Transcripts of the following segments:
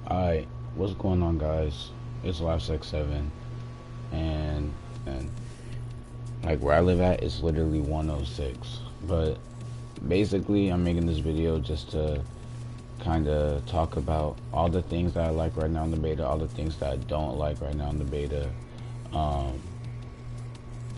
Alright, what's going on, guys? It's LifeSec7, and like where I live at is literally 106. But basically, I'm making this video just to kind of talk about all the things that I like right now in the beta, all the things that I don't like right now in the beta, um,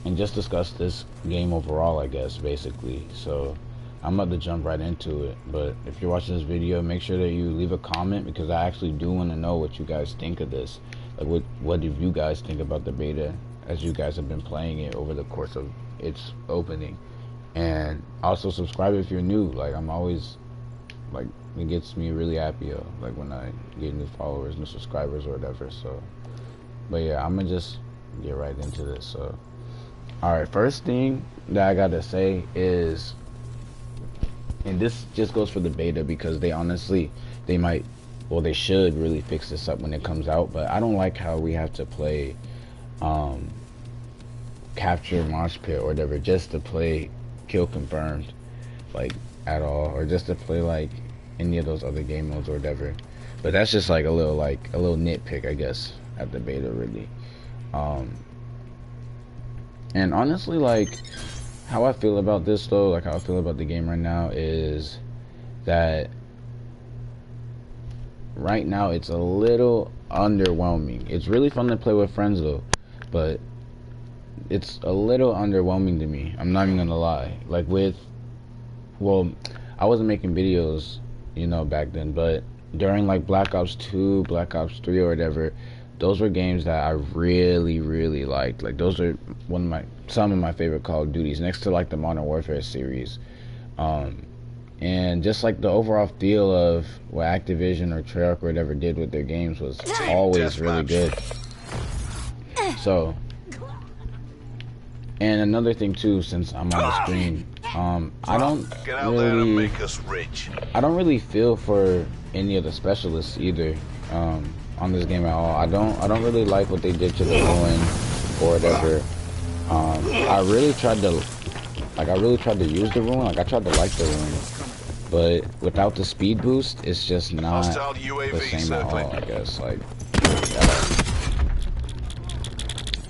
and just discuss this game overall, I guess, basically. So I'm about to jump right into it, but if you're watching this video, make sure that you leave a comment, because I actually do want to know what you guys think of this. Like, what do you guys think about the beta as you guys have been playing it over the course of its opening? And also subscribe if you're new. Like, I'm always, like, it gets me really happy, like, when I get new followers, new subscribers, or whatever. So, but yeah, I'm gonna just get right into this. So, alright, first thing that I gotta say is, and this just goes for the beta, because they honestly, they might, well, they should really fix this up when it comes out, but I don't like how we have to play capture mosh pit or whatever just to play kill confirmed, like, at all, or just to play like any of those other game modes or whatever. But that's just like a little nitpick, I guess, at the beta, really. And honestly, like, how I feel about this, though, like how I feel about the game right now, is that right now it's a little underwhelming. It's really fun to play with friends, though, but it's a little underwhelming to me. I'm not even gonna lie. Like, well, I wasn't making videos, back then, but during like Black Ops 2, Black Ops 3, or whatever, those were games that I really, really liked. Like, those are some of my favorite Call of Duties, next to like the Modern Warfare series. And just like the overall feel of what Activision or Treyarch or whatever did with their games was always really good. So, and another thing too, since I'm on the screen, I don't really feel for any of the specialists either, on this game at all. I don't really like what they did to the ruin or whatever. I really tried to use the ruin. Like, I tried to like the ruin, but without the speed boost, it's just not the same at all, I guess. Like,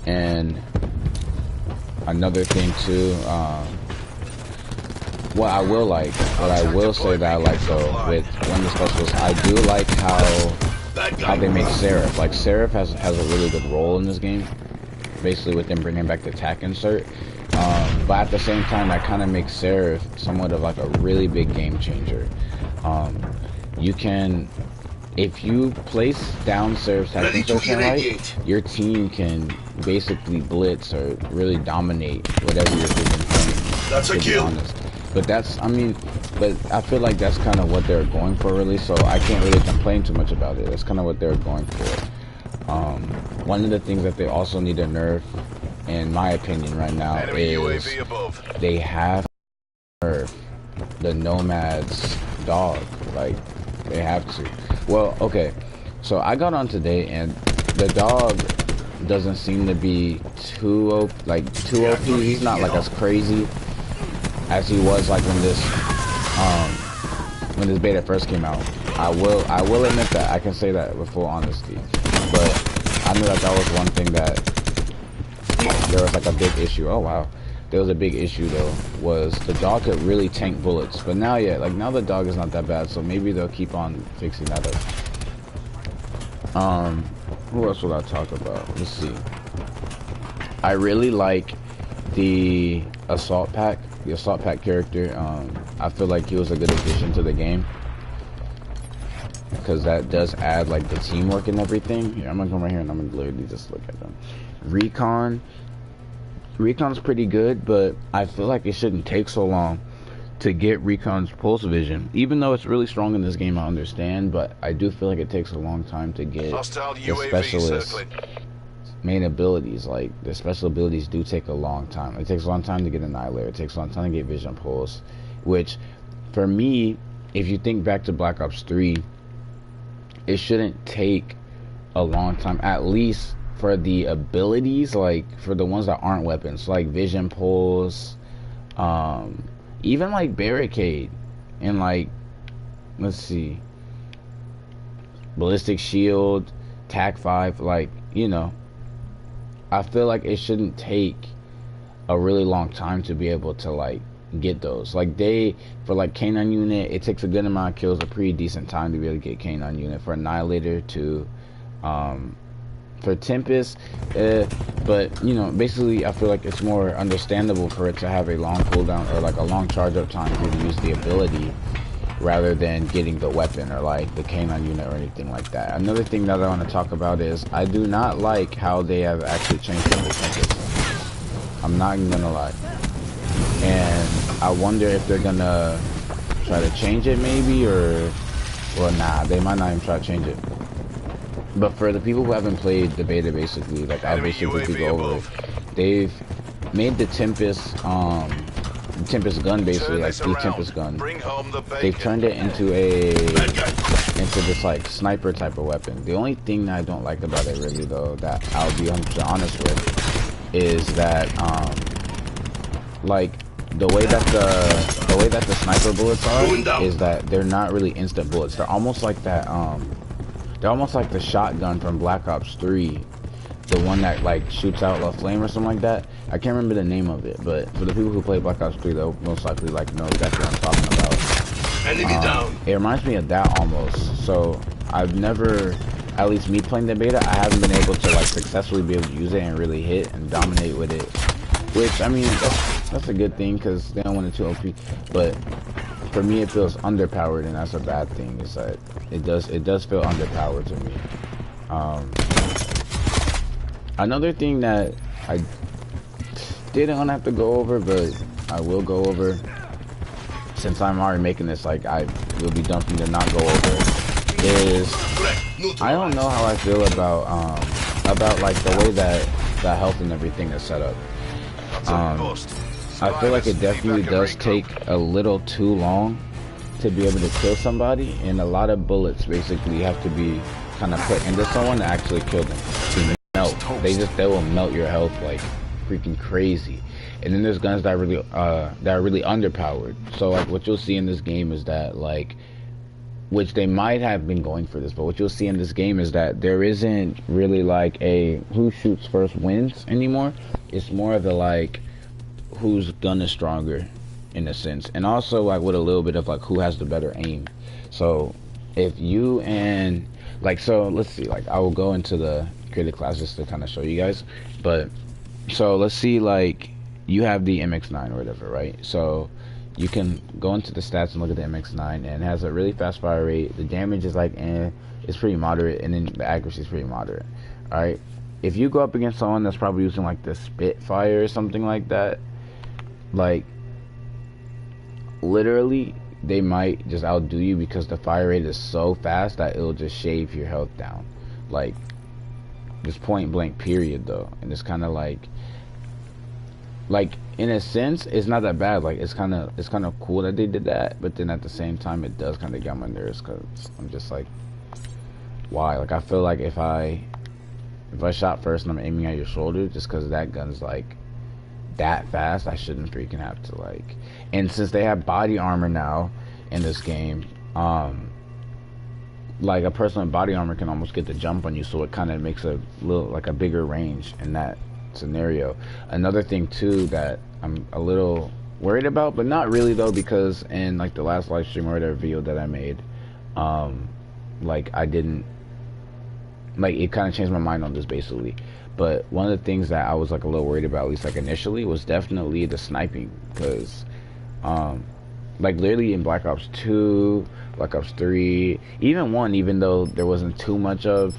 and another thing too, what I will say that I like, though, with one of the specialists, I do like how they make Seraph. Like, Seraph has a really good role in this game, basically with them bringing back the tac insert. But at the same time, that kind of makes Seraph somewhat of like a really big game changer. You can, if you place down Seraph's tac insertion right, your team can basically blitz or really dominate whatever you're playing. That's a kill. Honest. But but I feel like that's kind of what they're going for, really, so I can't really complain too much about it. That's kind of what they're going for. One of the things that they also need to nerf, in my opinion, right now, is they have to nerf the Nomad's dog. Like, they have to. Well, okay, so I got on today, and the dog doesn't seem to be too OP. He's not like as crazy as he was like when this beta first came out. I will admit that. I can say that with full honesty. But I knew that was one thing that there was like a big issue. Oh wow. There was a big issue, though, was the dog could really tank bullets. But now, yeah, like, now the dog is not that bad, so maybe they'll keep on fixing that up. Who else will I talk about? Let's see. I really like the Assault Pack character. I feel like he was a good addition to the game, because that does add like the teamwork and everything. Here, I'm gonna come right here and I'm gonna literally just look at them. Recon's pretty good, but I feel like it shouldn't take so long to get Recon's pulse vision. Even though it's really strong in this game, I understand, but I do feel like it takes a long time to get the specialist main abilities. Like, the special abilities do take a long time. It takes a long time to get Annihilator. It takes a long time to get Vision Pulse, which, for me, if you think back to Black Ops 3, it shouldn't take a long time, at least for the abilities, like, for the ones that aren't weapons, like Vision Pulse, even like Barricade, and like, let's see, ballistic shield, TAC 5, like, you know, I feel like it shouldn't take a really long time to be able to like get those. Like for like K9 unit, it takes a good amount of kills, a pretty decent time to be able to get K9 unit. For Annihilator to for Tempest, but you know, basically I feel like it's more understandable for it to have a long cooldown or like a long charge up time for you to use the ability rather than getting the weapon or like the K9 unit or anything like that. Another thing that I want to talk about is I do not like how they have actually changed the whole Tempest. I'm not even gonna lie. And I wonder if they're gonna try to change it maybe, or nah, they might not even try to change it. But for the people who haven't played the beta, basically, like I'll basically go over it. They've made the Tempest Tempest gun, basically like the Tempest gun. They've turned it into this like sniper type of weapon. The only thing that I don't like about it really though, that I'll be 100% honest with, is that like the way that the sniper bullets are is that they're not really instant bullets. They're almost like that they're almost like the shotgun from Black Ops 3, the one that like shoots out a flame or something like that. I can't remember the name of it, but for the people who play Black Ops 3, they'll most likely like know exactly what I'm talking about. Enemy down. It reminds me of that almost. So I've never, at least me playing the beta, I haven't been able to like successfully be able to use it and really hit and dominate with it. Which I mean, that's a good thing because they don't want it too OP. But for me, it feels underpowered, and that's a bad thing. Is that it does feel underpowered to me. Another thing that I didn't have to go over, but I will go over, since I'm already making this like I will be dumb for me to not go over, is I don't know how I feel about like the way that the health and everything is set up. I feel like it definitely does take a little too long to be able to kill somebody, and a lot of bullets basically have to be kind of put into someone to actually kill them. To melt. They will melt your health like freaking crazy. And then there's guns that are really underpowered. So like what you'll see in this game is that like, which they might have been going for this, but what you'll see in this game is that there isn't really like a who shoots first wins anymore. It's more of a like whose gun is stronger in a sense, and also like with a little bit of like who has the better aim. So if you and like, so let's see, like I will go into the creative class just to kind of show you guys, but so let's see, like you have the MX9 or whatever, right? So you can go into the stats and look at the MX9, and it has a really fast fire rate. The damage is like it's pretty moderate, and then the accuracy is pretty moderate. All right, if you go up against someone that's probably using like the Spitfire or something like that, like literally they might just outdo you because the fire rate is so fast that it'll just shave your health down, like just point blank period though. And it's kind of like in a sense it's not that bad. Like it's kind of cool that they did that, but then at the same time it does kind of get on my nerves because I'm just like, why? Like I feel like if I shot first and I'm aiming at your shoulder, just because that gun's like that fast, I shouldn't freaking have to like. And since they have body armor now in this game, like a person with body armor can almost get the jump on you, so it kind of makes a little like a bigger range in that scenario. Another thing too that I'm a little worried about, but not really though, because in like the last live stream or the video that I made, like I didn't like, it kind of changed my mind on this basically. But one of the things that I was like a little worried about, at least like initially, was definitely the sniping, because like literally in Black Ops 2, Black Ops 3, even 1, even though there wasn't too much of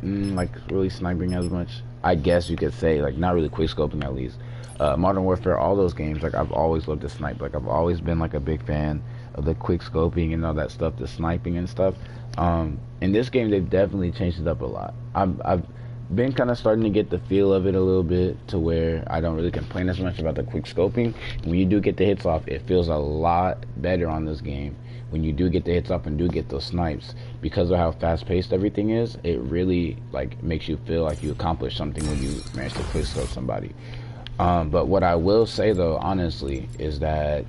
like really sniping as much, I guess you could say, like not really quick scoping at least. Modern Warfare, all those games, like I've always loved to snipe. Like I've always been like a big fan of the quick scoping and all that stuff, the sniping and stuff. In this game, they've definitely changed it up a lot. I've been kind of starting to get the feel of it a little bit, to where I don't really complain as much about the quick scoping. When you do get the hits off, it feels a lot better on this game. When you do get the hits off and do get those snipes, because of how fast-paced everything is, it really like makes you feel like you accomplished something when you manage to quick scope somebody. But what I will say though, honestly, is that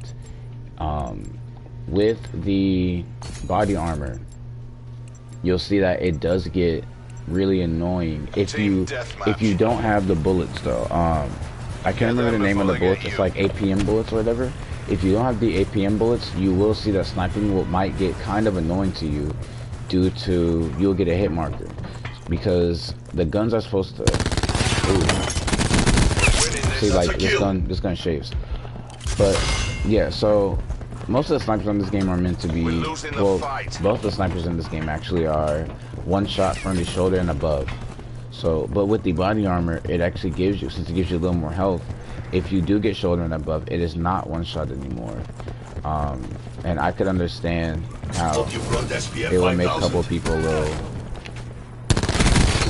with the body armor, you'll see that it does get really annoying if you don't have the bullets though. I can't remember the name of the bullets. It's like APM bullets or whatever. If you don't have the APM bullets, you will see that sniping might get kind of annoying to you, due to you'll get a hit marker because the guns are supposed to. Ooh. See, like this gun shaves. But yeah, so most of the snipers on this game are meant to be, well, both the snipers in this game actually are one shot from the shoulder and above. So, but with the body armor, it actually gives you, since it gives you a little more health, if you do get shoulder and above, it is not one shot anymore. And I could understand how it would make a couple of people a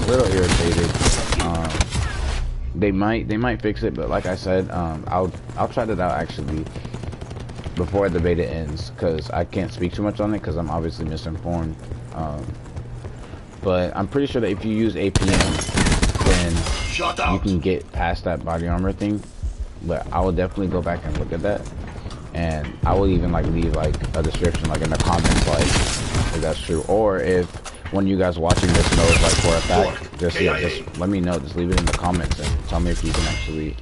little irritated. They might fix it, but like I said, I'll try that out actually before the beta ends, because I can't speak too much on it because I'm obviously misinformed. But I'm pretty sure that if you use APM, then you can get past that body armor thing. But I will definitely go back and look at that, and I will even like leave like a description like in the comments, like if that's true, or if one of you guys watching this knows like for a fact, just let me know. Just leave it in the comments and tell me if you can actually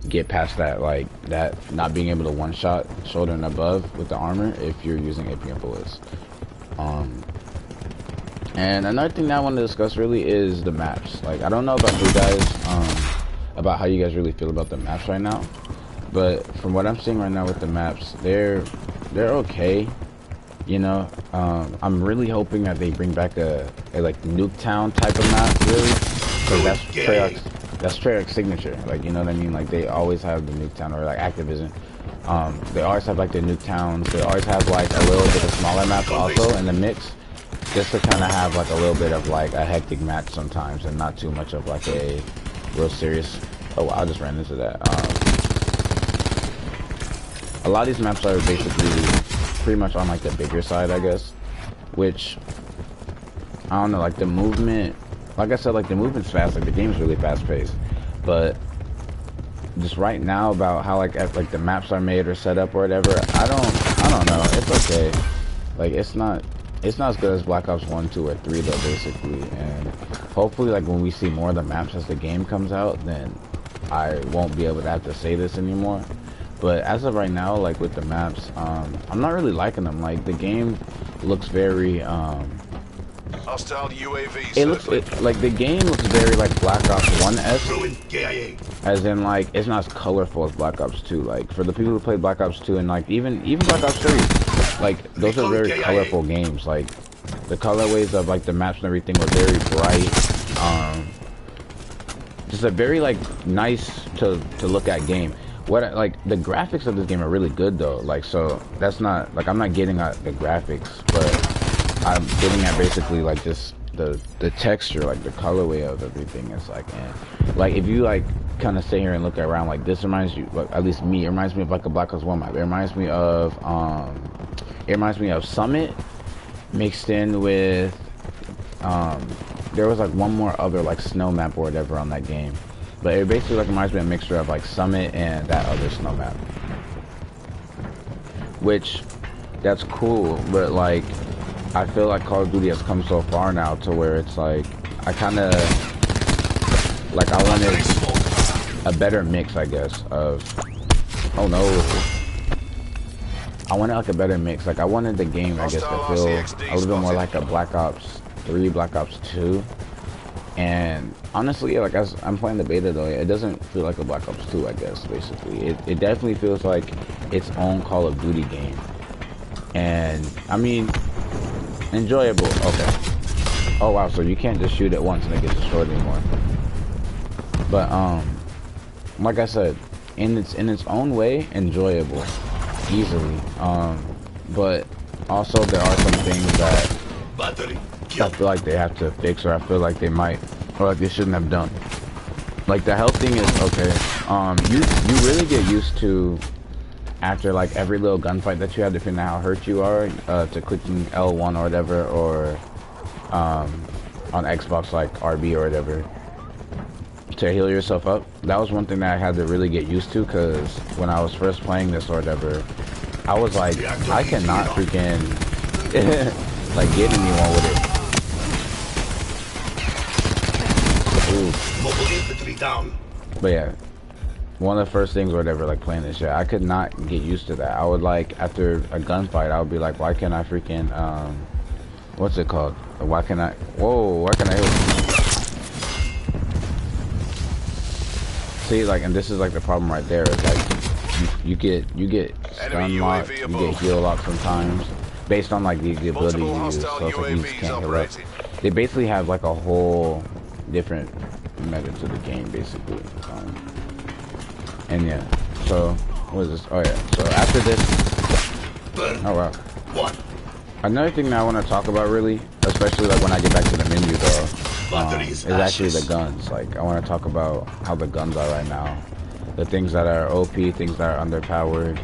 get past that, like that not being able to one shot shoulder and above with the armor if you're using APM bullets. And another thing that I want to discuss really is the maps. Like, I don't know about you guys, about how you guys really feel about the maps right now, but from what I'm seeing right now with the maps, they're okay. You know, I'm really hoping that they bring back a like Nuketown type of map, really, because that's Treyarch's signature. Like, you know what I mean? Like, they always have the Nuketown, or like Activision. They always have like the Nuketowns. They always have like a little bit of smaller maps also in the mix, just to kind of have like a little bit of like a hectic match sometimes, and not too much of like a real serious. Oh wow, I just ran into that. A lot of these maps are basically pretty much on like the bigger side, I guess, which I don't know, like the movement, like I said, like the movement's fast, like the game's really fast paced, but just right now about how like the maps are made or set up or whatever, I don't know. It's okay. Like it's not as good as Black Ops 1, 2, or 3 though, basically. And hopefully, like when we see more of the maps as the game comes out, then I won't be able to have to say this anymore. But as of right now, like with the maps, I'm not really liking them. Like the game looks very hostile UAV. Like the game looks very like Black Ops 1-esque, as in like it's not as colorful as Black Ops 2. Like for the people who played Black Ops 2 and like even Black Ops 3, like those are very colorful games. Like the colorways of like the maps and everything were very bright. Just a very like nice to look at game. What like the graphics of this game are really good though. Like so that's not like I'm not getting at the graphics, but I'm getting at basically like just the texture, like the colorway of everything. Is like, and like if you like kind of sit here and look around, like this reminds you, like at least me, it reminds me of like a Black Ops 1 map. It reminds me of Summit mixed in with there was like one more other like snow map or whatever on that game. But it basically like reminds me of a mixture of like Summit and that other snow map. Which, that's cool, but like, I feel like Call of Duty has come so far now to where it's like, I kinda, like I wanted a better mix, I guess, of, oh no. I wanted like a better mix, like I wanted the game, I guess, to feel a little bit more like a Black Ops 3, Black Ops 2. And honestly, like as I'm playing the beta though, it doesn't feel like a Black Ops 2, I guess, basically. It definitely feels like its own Call of Duty game. And, I mean, enjoyable. Okay. Oh wow, so you can't just shoot it once and it gets destroyed anymore. But, like I said, in its own way, enjoyable. Easily. But also there are some things that I feel like they have to fix, or I feel like they might, or like they shouldn't have done. Like the health thing is okay. You really get used to, after like every little gunfight that you have, depending on how hurt you are, to clicking L1 or whatever, or on Xbox like RB or whatever, to heal yourself up. That was one thing that I had to really get used to, because when I was first playing this or whatever, I was like, I cannot freaking like get anyone with it. Mobile infantry down. But yeah, one of the first things or whatever, like playing this shit, I could not get used to that. I would like, after a gunfight, I would be like, why can't I freaking, what's it called? Why can't I, whoa, why can't I hit? See, like, and this is like the problem right there. It's like, you get stun locked, you get heal locked sometimes, based on like the ability you use, so it's like you just can't heal up. They basically have like a whole different method to the game, basically. And yeah, so what is this? Oh yeah, so after this, oh wow. What? Another thing that I want to talk about, really, especially like when I get back to the menu, though, is actually the guns. Like, I want to talk about how the guns are right now, the things that are OP, things that are underpowered.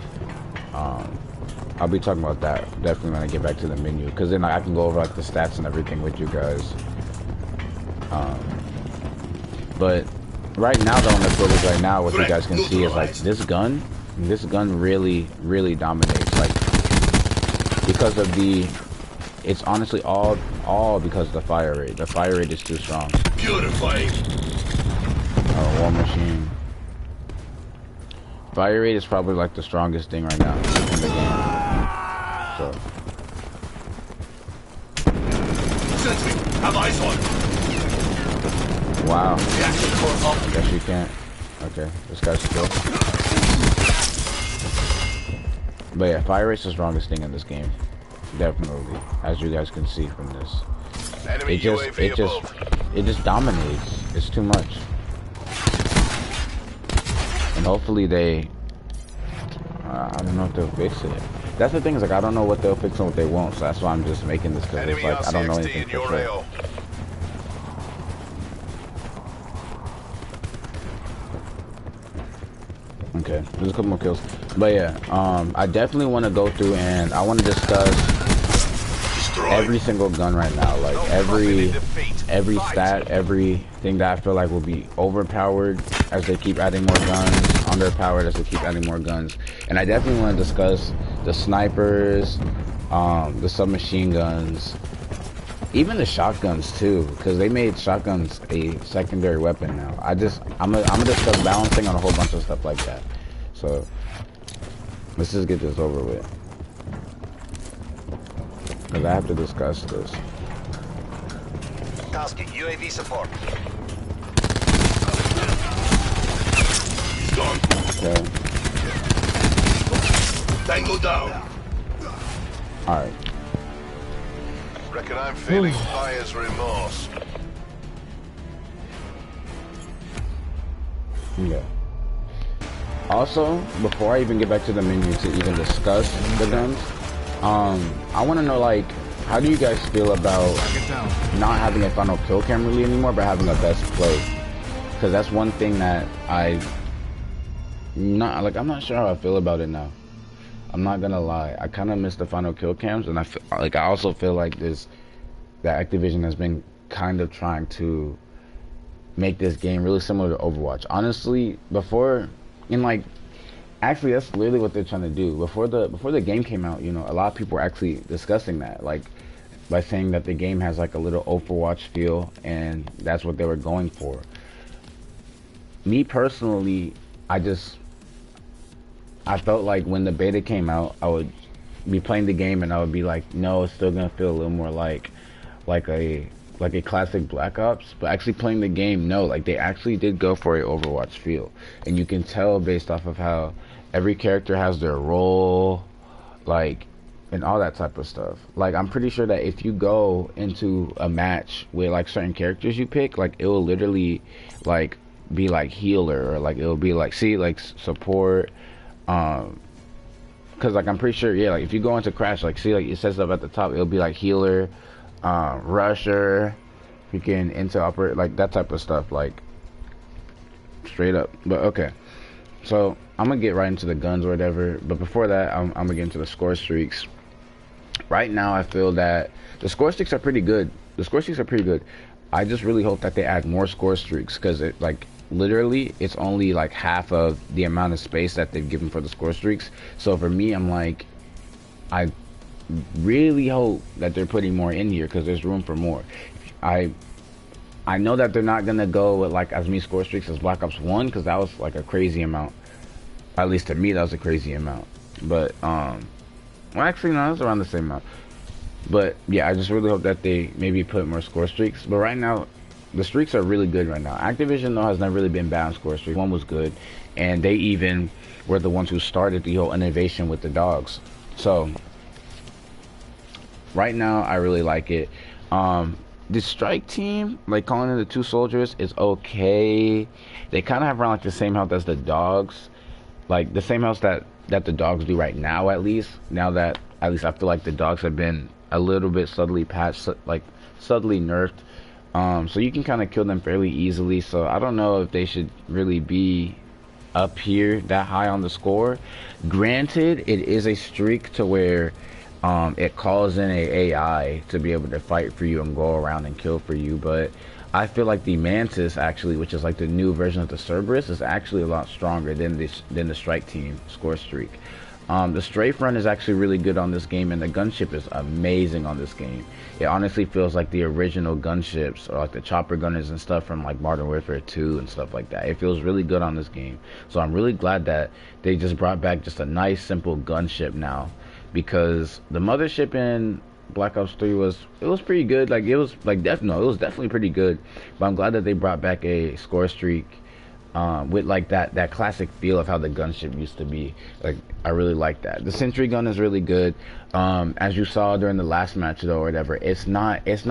I'll be talking about that definitely when I get back to the menu, because then I can go over like the stats and everything with you guys. But right now, though, on the footage right now, what you guys can see is like this gun really dominates. Like, because of the, it's honestly all because of the fire rate. The fire rate is too strong. Purifying. Oh, War Machine. Fire rate is probably like the strongest thing right now in the game. So. Sentry, have eyes on. Wow. I guess you can't. Okay, this guy's still. But yeah, fire rate's the strongest thing in this game. Definitely, as you guys can see from this. It just dominates. It's too much. And hopefully they, I don't know if they'll fix it. That's the thing, is like, I don't know what they'll fix and what they won't, so that's why I'm just making this, because it's like, I don't know anything for sure. Okay, there's a couple more kills. But yeah, I definitely want to go through and I want to discuss every single gun right now, like every stat, everything that I feel like will be overpowered as they keep adding more guns, underpowered as they keep adding more guns. And I definitely want to discuss the snipers, the submachine guns, even the shotguns too, because they made shotguns a secondary weapon now. I'm gonna discuss balancing on a whole bunch of stuff like that. So let's just get this over with, because I have to discuss this. Tasking UAV support. He's gone. Okay. Tango down. Alright. Reckon I'm feeling buyer's remorse. Yeah. Also, before I even get back to the menu to even discuss the guns, I want to know, like, how do you guys feel about not having a final kill cam really anymore, but having a best play? Because that's one thing that I'm not sure how I feel about it now. I'm not gonna lie, I kind of miss the final kill cams, and I also feel like that Activision has been kind of trying to make this game really similar to Overwatch. Honestly, actually that's literally what they're trying to do. Before the game came out, you know, a lot of people were actually discussing that, like, by saying that the game has like a little Overwatch feel, and that's what they were going for. Me personally, I felt like when the beta came out, I would be playing the game and I would be like, no, it's still gonna feel a little more like a classic Black Ops. But actually playing the game, no, like they actually did go for a Overwatch feel, and you can tell based off of how every character has their role, like, and all that type of stuff. Like, I'm pretty sure that if you go into a match with like certain characters you pick, like it will literally like be like healer, or like it'll be like, see, like support. Cause like I'm pretty sure, yeah, like if you go into Crash, like see, like it says up at the top, it'll be like healer, rusher, freaking into operate, like that type of stuff, like straight up. But okay, so I'm gonna get right into the guns or whatever, but before that, I'm gonna get into the score streaks. Right now I feel that the score streaks are pretty good. I just really hope that they add more score streaks, because it, like, literally it's only like half of the amount of space that they've given for the score streaks. So for me, I'm like, I really hope that they're putting more in here, because there's room for more. I know that they're not gonna go with like as many score streaks as Black Ops 1 because that was like a crazy amount. At least to me, that was a crazy amount. But well, actually, no, it was around the same amount. But yeah, I just really hope that they maybe put more score streaks. But right now, the streaks are really good right now. Activision though has never really been bad on score streaks. One was good, and they even were the ones who started the whole innovation with the dogs. So right now, I really like it. The strike team, like calling in the two soldiers, is okay. They kind of have around like the same health as the dogs, like the same health that the dogs do right now. At least now that at least I feel like the dogs have been a little bit subtly patched, like subtly nerfed. So you can kind of kill them fairly easily. So I don't know if they should really be up here that high on the score. Granted, it is a streak to where it calls in a AI to be able to fight for you and go around and kill for you, but I feel like the Mantis actually, which is like the new version of the Cerberus, is actually a lot stronger than the strike team score streak. The strafe run is actually really good on this game, and the gunship is amazing on this game. It honestly feels like the original gunships, or like the chopper gunners and stuff from like Modern Warfare 2 and stuff like that. It feels really good on this game. So I'm really glad that they just brought back just a nice, simple gunship now. Because the mothership in Black Ops 3 was pretty good. Like it was definitely pretty good. But I'm glad that they brought back a score streak with like that classic feel of how the gunship used to be. Like I really like that. The sentry gun is really good. As you saw during the last match though, or whatever, it's not as,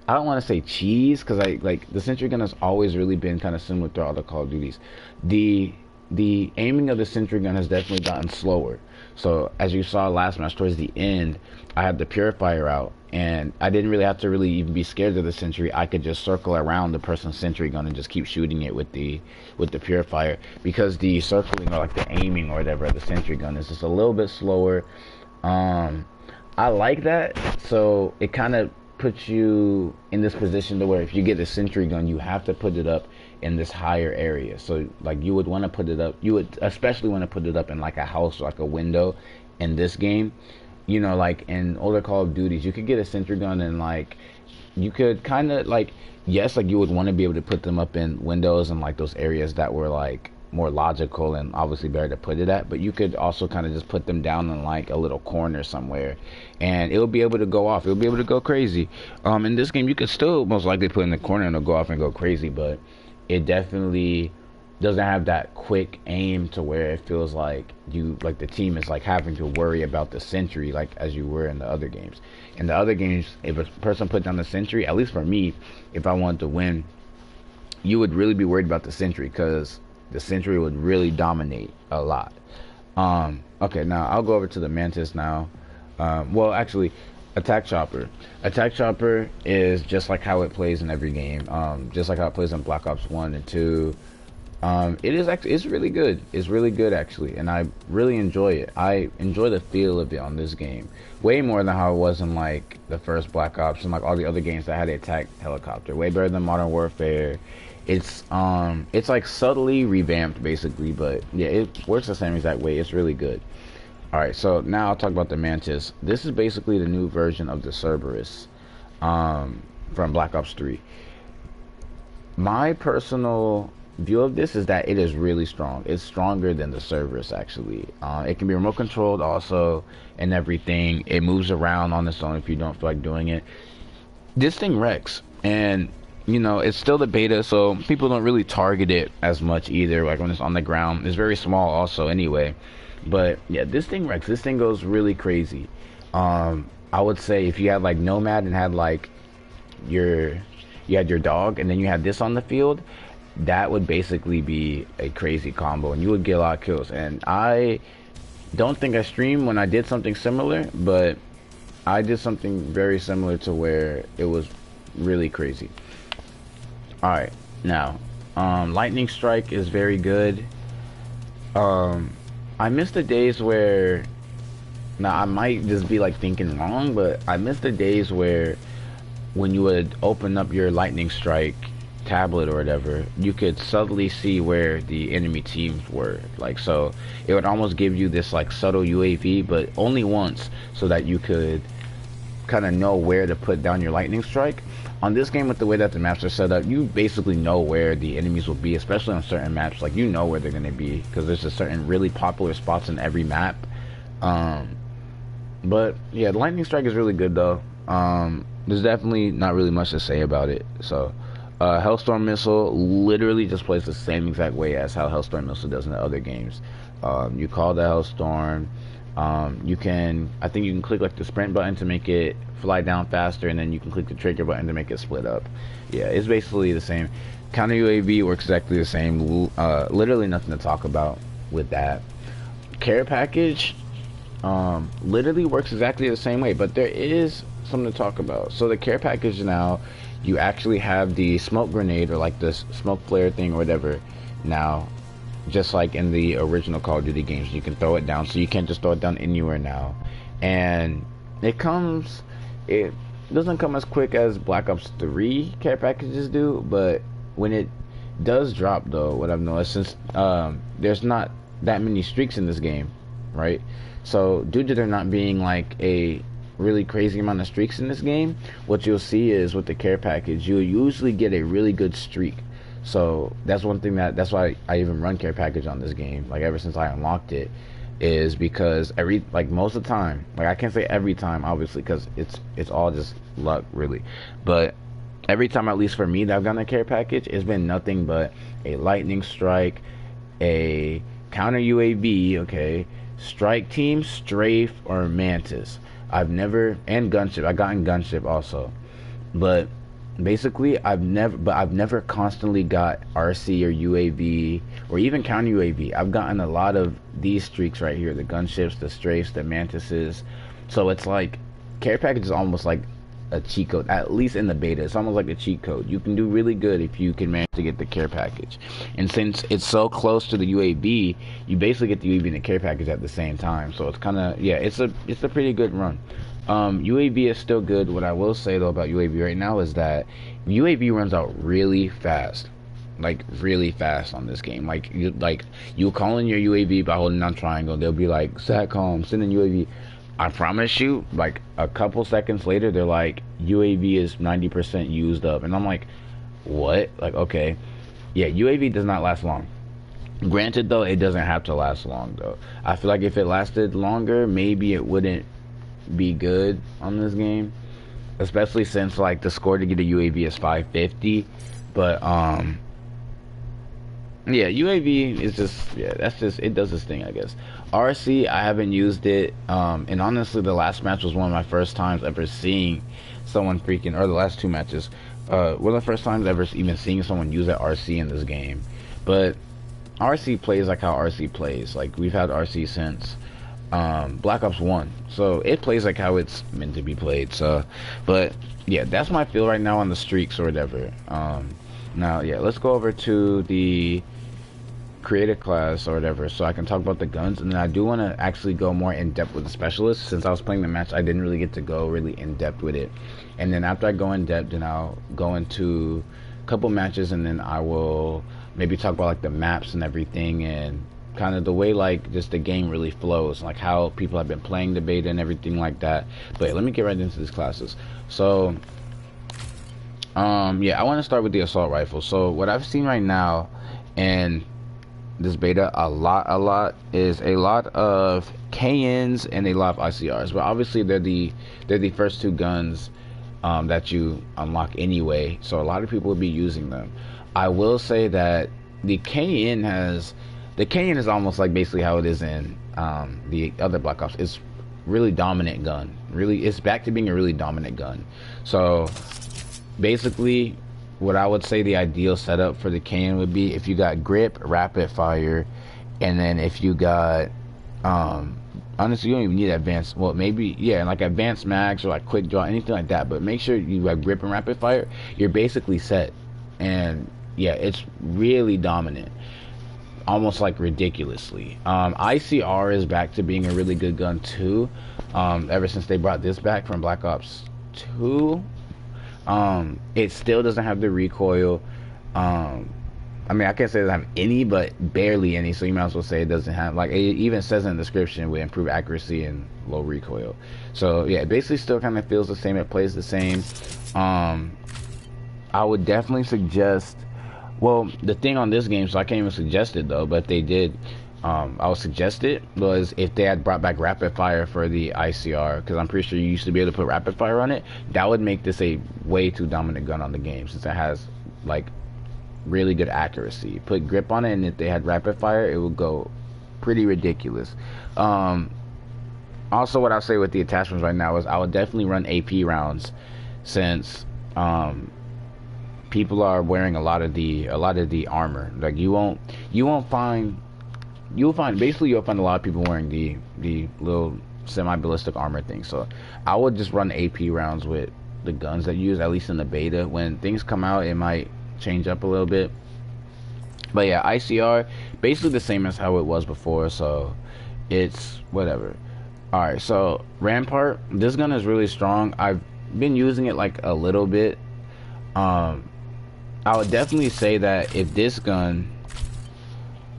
I don't want to say cheese, because like the sentry gun has always really been kind of similar to all the Call of Duties. The aiming of the sentry gun has definitely gotten slower. So as you saw last match, towards the end, I had the purifier out, and I didn't really have to really even be scared of the sentry. I could just circle around the person's sentry gun and just keep shooting it with the purifier, because the circling or like the aiming or whatever of the sentry gun is just a little bit slower. I like that. So it kind of puts you in this position to where if you get a sentry gun, you have to put it up in this higher area. So like you would want to put it up, you would especially want to put it up in like a house or like a window in this game. You know, like in older Call of Duties, you could get a sentry gun and like you could kind of like, yes, like you would want to be able to put them up in windows and like those areas that were like more logical and obviously better to put it at, but you could also kind of just put them down in like a little corner somewhere and it'll be able to go off. It'll be able to go crazy. In this game, you could still most likely put in the corner and it'll go off and go crazy, but it definitely doesn't have that quick aim to where it feels like the team is like having to worry about the sentry like as you were in the other games. In the other games, if a person put down the sentry, at least for me, if I wanted to win, you would really be worried about the sentry because the sentry would really dominate a lot. Okay, now I'll go over to the Mantis now. Well, actually, Attack Chopper. Attack Chopper is just like how it plays in every game. Just like how it plays in Black Ops 1 and 2. It's really good. It's really good actually, and I really enjoy it. I enjoy the feel of it on this game way more than how it was in like the first Black Ops and like all the other games that had the attack helicopter. Way better than Modern Warfare. It's like subtly revamped basically, but yeah, it works the same exact way. It's really good. Alright, so now I'll talk about the Mantis. This is basically the new version of the Cerberus from Black Ops 3. My personal view of this is that it is really strong. It's stronger than the Cerberus actually. It can be remote controlled also and everything. It moves around on its own if you don't feel like doing it. This thing wrecks, and you know, it's still the beta, so people don't really target it as much either, like when it's on the ground. It's very small also anyway. But yeah, this thing wrecks. This thing goes really crazy. I would say if you had like Nomad and had like you had your dog and then you had this on the field, that would basically be a crazy combo and you would get a lot of kills. And I don't think I streamed when I did something similar, but I did something very similar to where it was really crazy. Alright, now Lightning Strike is very good. I miss the days where, now I might just be like thinking wrong, but I miss the days where when you would open up your Lightning Strike tablet or whatever, you could subtly see where the enemy teams were. Like, so it would almost give you this like subtle UAV, but only once, so that you could kind of know where to put down your lightning strike. On this game, with the way that the maps are set up, you basically know where the enemies will be, especially on certain maps. Like, you know where they're going to be because there's a certain really popular spots in every map. But yeah, the lightning strike is really good though. There's definitely not really much to say about it. So Hellstorm Missile literally just plays the same exact way as how Hellstorm Missile does in the other games. You call the Hellstorm. I think you can click like the sprint button to make it fly down faster, and then you can click the trigger button to make it split up. Yeah, it's basically the same. Counter UAV works exactly the same. Literally nothing to talk about with that. Care package literally works exactly the same way, but there is something to talk about. So the care package now, you actually have the smoke grenade or like this smoke flare thing or whatever now, just like in the original Call of Duty games. You can throw it down, so you can't just throw it down anywhere now. And it doesn't come as quick as Black Ops 3 care packages do, but when it does drop though, what I've noticed, since there's not that many streaks in this game, right? So due to there not being like a really crazy amount of streaks in this game, what you'll see is with the care package, you'll usually get a really good streak. So that's one thing that's why I even run care package on this game, like ever since I unlocked it, is because most of the time, like I can't say every time obviously because it's all just luck really, but every time, at least for me, that I've gotten a care package, it's been nothing but a lightning strike, a counter UAV, okay, strike team, strafe, or mantis. And gunship. I've gotten gunship also, but basically I've never constantly got RC or UAV or even counter UAV. I've gotten a lot of these streaks right here, the gunships, the strafes, the mantises. So it's like care package is almost like a cheat code, at least in the beta. It's almost like a cheat code. You can do really good if you can manage to get the care package. And since it's so close to the UAV, you basically get the UAV and the care package at the same time. So it's kind of, yeah, it's a pretty good run. UAV is still good. What I will say though about UAV right now is that UAV runs out really fast. Like really fast on this game. Like you call in your UAV by holding down triangle, they'll be like, SATCOM, send in UAV. I promise you, like a couple seconds later, they're like, UAV is 90% used up. And I'm like, what? Like, okay. Yeah, UAV does not last long. Granted, though, it doesn't have to last long, though. I feel like if it lasted longer, maybe it wouldn't be good on this game. Especially since, like, the score to get a UAV is 550. But, yeah, UAV is just, yeah, it does this thing, I guess. RC, I haven't used it, and honestly, the last match was one of my first times ever seeing someone freaking, or the last two matches, one of the first times ever even seeing someone use that RC in this game. But RC plays like how RC plays. Like, we've had RC since Black Ops 1, so it plays like how it's meant to be played. So, but yeah, that's my feel right now on the streaks or whatever. Now, yeah, let's go over to the creative class or whatever, so I can talk about the guns. And then I do want to actually go more in depth with the specialist. Since I was playing the match, I didn't really get to go really in depth with it. And then after I go in depth, then I'll go into a couple matches, and then I will maybe talk about like the maps and everything, and kind of the way like just the game really flows, like how people have been playing the beta and everything like that. But let me get right into these classes. So yeah, I want to start with the assault rifle. So what I've seen right now and this beta a lot is a lot of KNs and a lot of ICRs, but obviously they're the first two guns that you unlock anyway, so a lot of people will be using them. I will say that the KN is almost like basically how it is in the other Black Ops. It's really dominant gun. Really, it's back to being a really dominant gun. So basically, what I would say the ideal setup for the KN would be if you got grip, rapid fire, and then if you got honestly, you don't even need advanced, well, maybe, yeah, like advanced mags or like quick draw, anything like that, but make sure you have grip and rapid fire. You're basically set. And yeah, it's really dominant, almost like ridiculously. ICR is back to being a really good gun too, ever since they brought this back from Black Ops 2. It still doesn't have the recoil, I mean, I can't say it doesn't have any, but barely any. So you might as well say it doesn't have, like, it even says in the description with improved accuracy and low recoil. So yeah, it basically still kind of feels the same. It plays the same. I would definitely suggest. Well, the thing on this game, so I can't even suggest it though, but they did. I would suggest it was if they had brought back rapid fire for the ICR, because I'm pretty sure you used to be able to put rapid fire on it. That would make this a way too dominant gun on the game, since it has like really good accuracy. Put grip on it, and if they had rapid fire, it would go pretty ridiculous. Also, what I'll say with the attachments right now is I would definitely run AP rounds, since people are wearing a lot of the armor. Like you'll find basically a lot of people wearing the little semi-ballistic armor thing. So I would just run AP rounds with the guns that you use, at least in the beta. When things come out, it might change up a little bit. But yeah, ICR basically the same as how it was before, so it's whatever. Alright, so Rampart, this gun is really strong. I've been using it like a little bit. I would definitely say that if this gun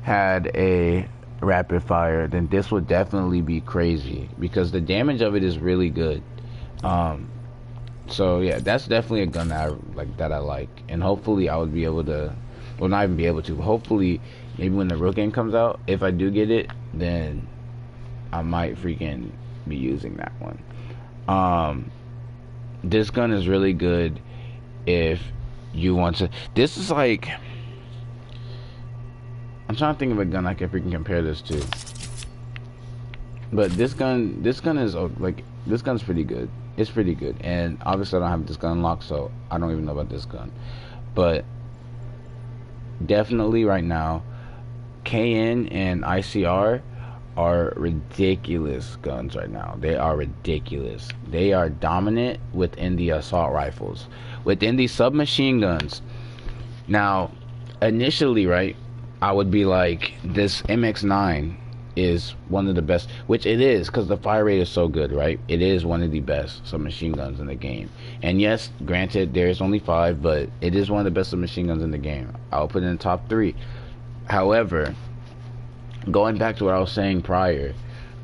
had a rapid fire, then this would definitely be crazy, because the damage of it is really good. So yeah, that's definitely a gun that I like, and hopefully I would be able to, well, not even be able to, hopefully maybe when the real game comes out, if I do get it, then I might freaking be using that one. This gun is really good if you want to. This is like, I'm trying to think of a gun I can freaking compare this to. But this gun is like, this gun's pretty good. It's pretty good, and obviously I don't have this gun unlocked, so I don't even know about this gun. But definitely right now, KN and ICR are ridiculous guns right now. They are ridiculous. They are dominant within the assault rifles, within the submachine guns. Now, initially, right, I would be like, this MX9 is one of the best, which it is, because the fire rate is so good, right? It is one of the best submachine guns in the game. And yes, granted, there's only 5, but it is one of the best submachine guns in the game. I'll put it in the top 3. However, going back to what I was saying prior,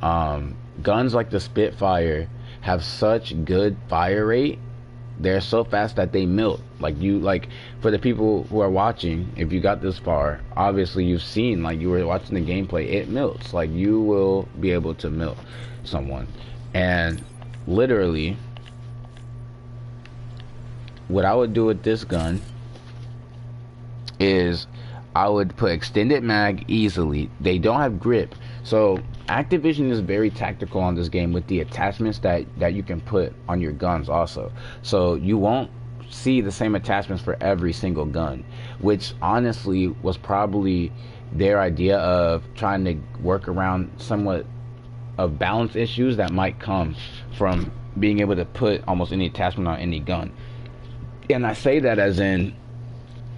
guns like the Spitfire have such good fire rate. They're so fast that they melt. Like for the people who are watching, if you got this far, obviously you've seen, like, you were watching the gameplay, it melts. Like, you will be able to melt someone. And literally, what I would do with this gun is I would put extended mag easily. They don't have grip, so Activision is very tactical on this game with the attachments that you can put on your guns also. So you won't see the same attachments for every single gun, which honestly was probably their idea of trying to work around somewhat of balance issues that might come from being able to put almost any attachment on any gun. And I say that as in,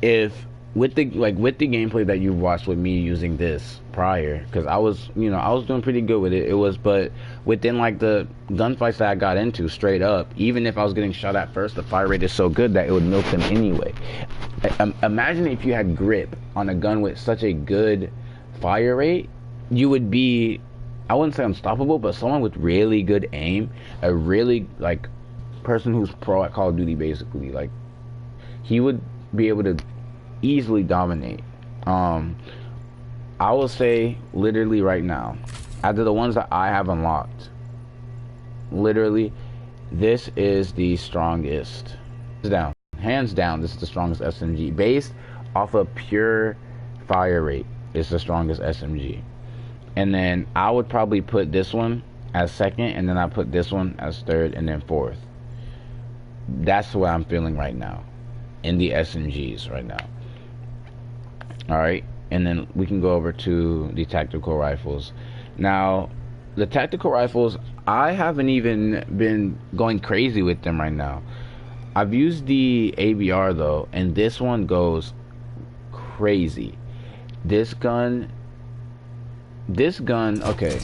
if with the gameplay that you've watched with me using this prior, because I was doing pretty good with it. But within like the gunfights that I got into, straight up, even if I was getting shot at first, the fire rate is so good that it would milk them anyway. Imagine if you had grip on a gun with such a good fire rate, you would be, I wouldn't say unstoppable, but someone with really good aim, a really, like, person who's pro at Call of Duty, basically. Like, he would be able to easily dominate. I will say, literally right now, out of the ones that I have unlocked, literally, this is the strongest. Hands down, this is the strongest SMG. Based off of pure fire rate, it's the strongest SMG. And then I would probably put this one as second, and then I put this one as third, and then fourth. That's what I'm feeling right now in the SMGs right now. Alright, and then we can go over to the tactical rifles. Now, the tactical rifles, I haven't even been going crazy with them right now. I've used the ABR though, and this one goes crazy. This gun, okay.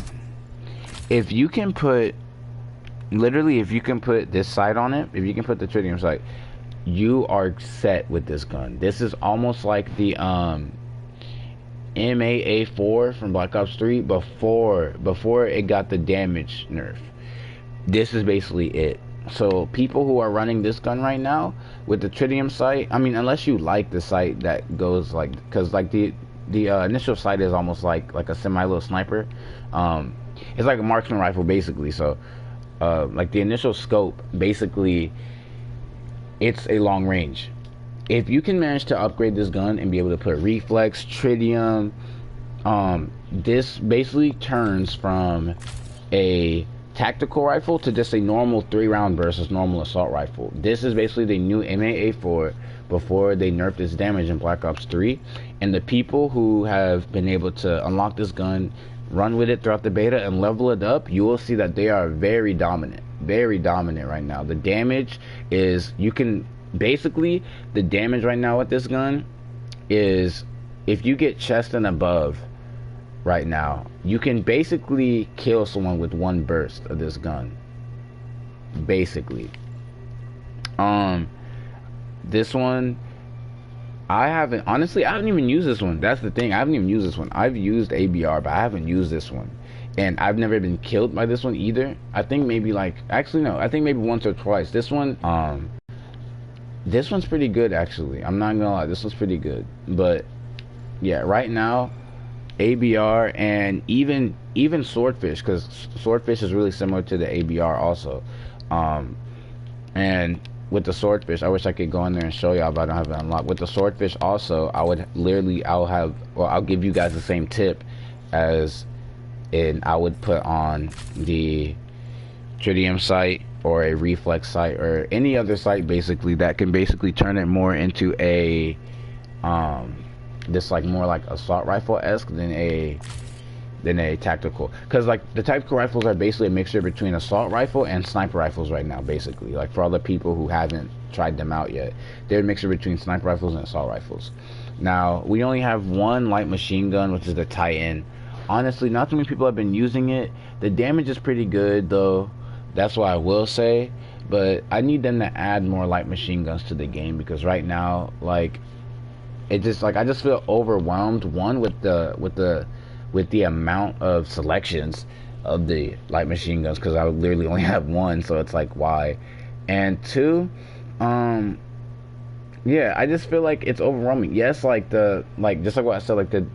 If you can put, literally, if you can put this sight on it, if you can put the tritium sight, you are set with this gun. This is almost like the MAA4 from Black Ops 3 before it got the damage nerf. This is basically it. So people who are running this gun right now with the tritium sight, I mean, unless you like the sight that goes like, because like the initial sight is almost like a semi-little sniper. It's like a marksman rifle basically. So like the initial scope, basically it's a long range. If you can manage to upgrade this gun and be able to put reflex, tritium, this basically turns from a tactical rifle to just a normal 3-round versus normal assault rifle. This is basically the new MAA4 before they nerfed its damage in Black Ops 3. And the people who have been able to unlock this gun, run with it throughout the beta, and level it up, you will see that they are very dominant right now. The damage is, you can basically, the damage right now with this gun is, if you get chest and above right now, you can basically kill someone with one burst of this gun, basically. This one, I haven't even used this one. That's the thing, I haven't even used this one. I've used ABR, but I haven't used this one, and I've never been killed by this one either. I think maybe like, actually no, I think maybe once or twice. This one, this one's pretty good actually. I'm not gonna lie, this one's pretty good. But yeah, right now, ABR and even Swordfish, because Swordfish is really similar to the ABR also. And with the Swordfish, I wish I could go in there and show y'all, but I don't have it unlocked. With the Swordfish also, I'll give you guys the same tip as in I would put on the tritium sight or a reflex sight or any other sight basically that can basically turn it more into a this like more like assault rifle-esque than a tactical, because like the tactical rifles are basically a mixture between assault rifle and sniper rifles right now, basically. Like for all the people who haven't tried them out yet, they're a mixture between sniper rifles and assault rifles. Now we only have one light machine gun, which is the Titan. Honestly, not too many people have been using it. The damage is pretty good though, that's what I will say, but I need them to add more light machine guns to the game, because right now, like, it just, like, I just feel overwhelmed, one, with the amount of selections of the light machine guns, because I would literally only have one, so it's like, why? And two, yeah, I just feel like it's overwhelming. Yes, like just like what I said, like the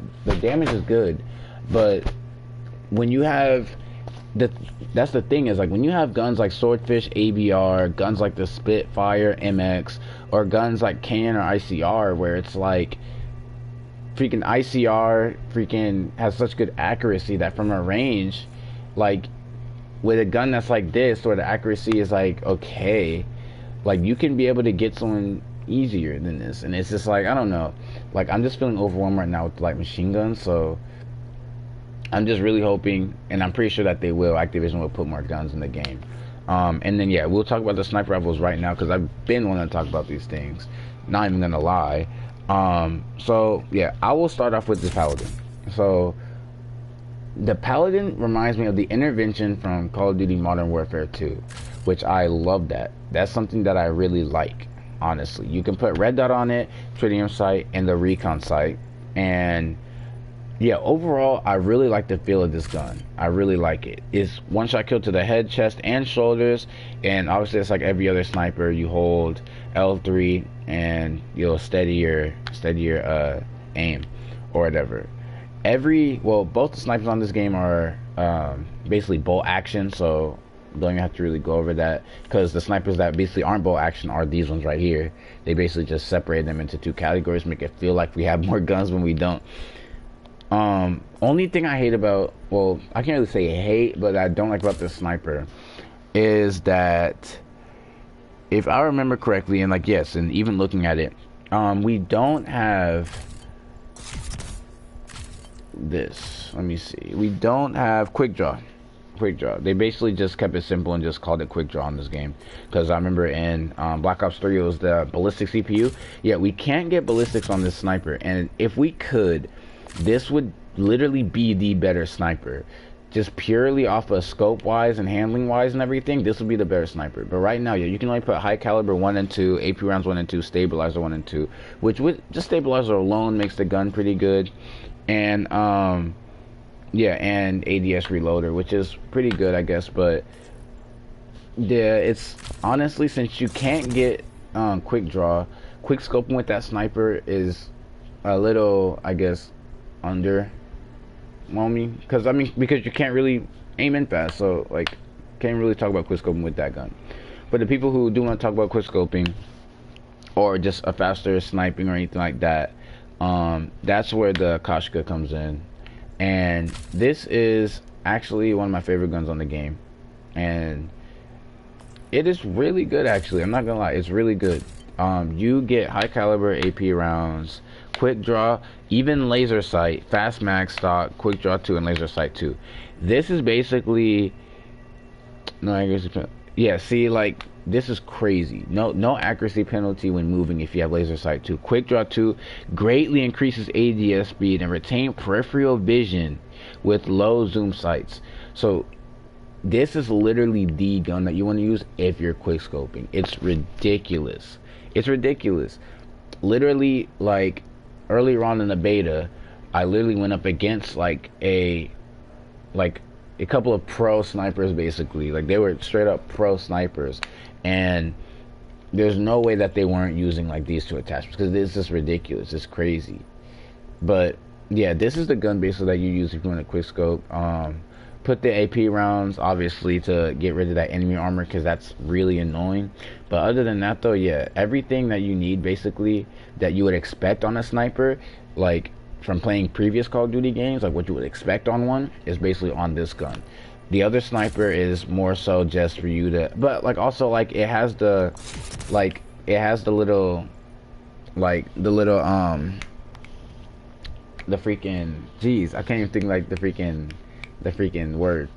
damage is good, but when you have that's the thing, is like when you have guns like Swordfish, ABR, guns like the Spitfire MX, or guns like CAN or ICR, where it's like freaking ICR freaking has such good accuracy that from a range, like with a gun that's like this, where the accuracy is like okay, like you can be able to get someone easier than this. And it's just like, I don't know, like I'm just feeling overwhelmed right now with the light machine guns. So I'm just really hoping, and I'm pretty sure that they will, Activision will put more guns in the game. And then yeah, we'll talk about the sniper rifles right now, because I've been wanting to talk about these things, not even gonna lie. So yeah, I will start off with the Paladin. So the Paladin reminds me of the intervention from Call of Duty Modern Warfare 2, which I love. That's something that I really like, honestly. You can put red dot on it, tritium sight, and the recon sight, and yeah, overall, I really like the feel of this gun. I really like it. It's one shot kill to the head, chest, and shoulders. And obviously, it's like every other sniper. You hold L3 and you'll steady your aim or whatever. Both the snipers on this game are basically bolt action, so don't even have to really go over that, because the snipers that basically aren't bolt action are these ones right here. They basically just separate them into two categories, make it feel like we have more guns when we don't. Only thing I hate about, well, I can't really say hate, but I don't like about this sniper is that, if I remember correctly, and like, yes, and even looking at it, we don't have this. Let me see. We don't have quick draw. They basically just kept it simple and just called it quick draw in this game, because I remember in Black Ops 3 it was the ballistic CPU. Yeah, we can't get ballistics on this sniper, and if we could, this would literally be the better sniper just purely off of scope wise and handling wise and everything, this would be the better sniper. But right now, yeah, you can only put high caliber 1 and 2, AP rounds 1 and 2, stabilizer 1 and 2, which with just stabilizer alone makes the gun pretty good. And yeah, and ADS reloader, which is pretty good, I guess. But yeah, it's honestly, since you can't get quick draw, quick scoping with that sniper is a little, I guess, underwhelming. Because I mean, because you can't really aim in fast, so like, can't really talk about quick scoping with that gun. But the people who do want to talk about quick scoping or just a faster sniping or anything like that, that's where the Koshka comes in. And this is actually one of my favorite guns on the game, and it is really good. Actually, I'm not gonna lie, it's really good. You get high caliber AP rounds, quick draw, even laser sight, fast mag stock, quick draw 2, and laser sight 2. This is basically no accuracy penalty. Yeah, see, like, this is crazy. No accuracy penalty when moving if you have laser sight 2. Quick draw 2 greatly increases ADS speed and retain peripheral vision with low zoom sights. So this is literally the gun that you want to use if you're quick scoping. It's ridiculous. It's ridiculous. Literally, like, earlier on in the beta, I literally went up against like a couple of pro snipers, basically. Like, they were straight up pro snipers, and there's no way that they weren't using like these two attachments, because this is ridiculous. It's crazy. But yeah, this is the gun basically that you use if you want a quick scope. Put the AP rounds obviously to get rid of that enemy armor, because that's really annoying. But other than that though, yeah, everything that you need basically that you would expect on a sniper, like from playing previous Call of Duty games, like what you would expect on one, is basically on this gun. The other sniper is more so just for you to, but like also like it has the little the freaking, jeez, I can't even think like the freaking word.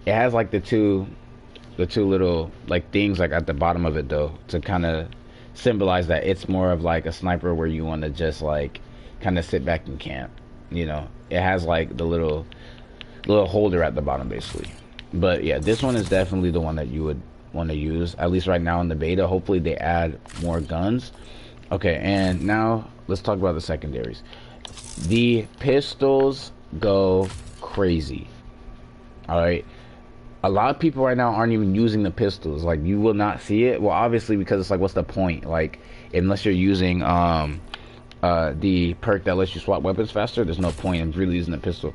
It has like the two little like things like at the bottom of it though, to kind of symbolize that it's more of like a sniper where you want to just like kind of sit back and camp, you know. It has like the little holder at the bottom basically. But yeah, this one is definitely the one that you would want to use, at least right now in the beta. Hopefully they add more guns. Okay, and now let's talk about the secondaries. The pistols go crazy. Alright, a lot of people right now aren't even using the pistols. Like, you will not see it. Well, obviously, because it's like, what's the point? Like, unless you're using the perk that lets you swap weapons faster, there's no point in really using the pistol.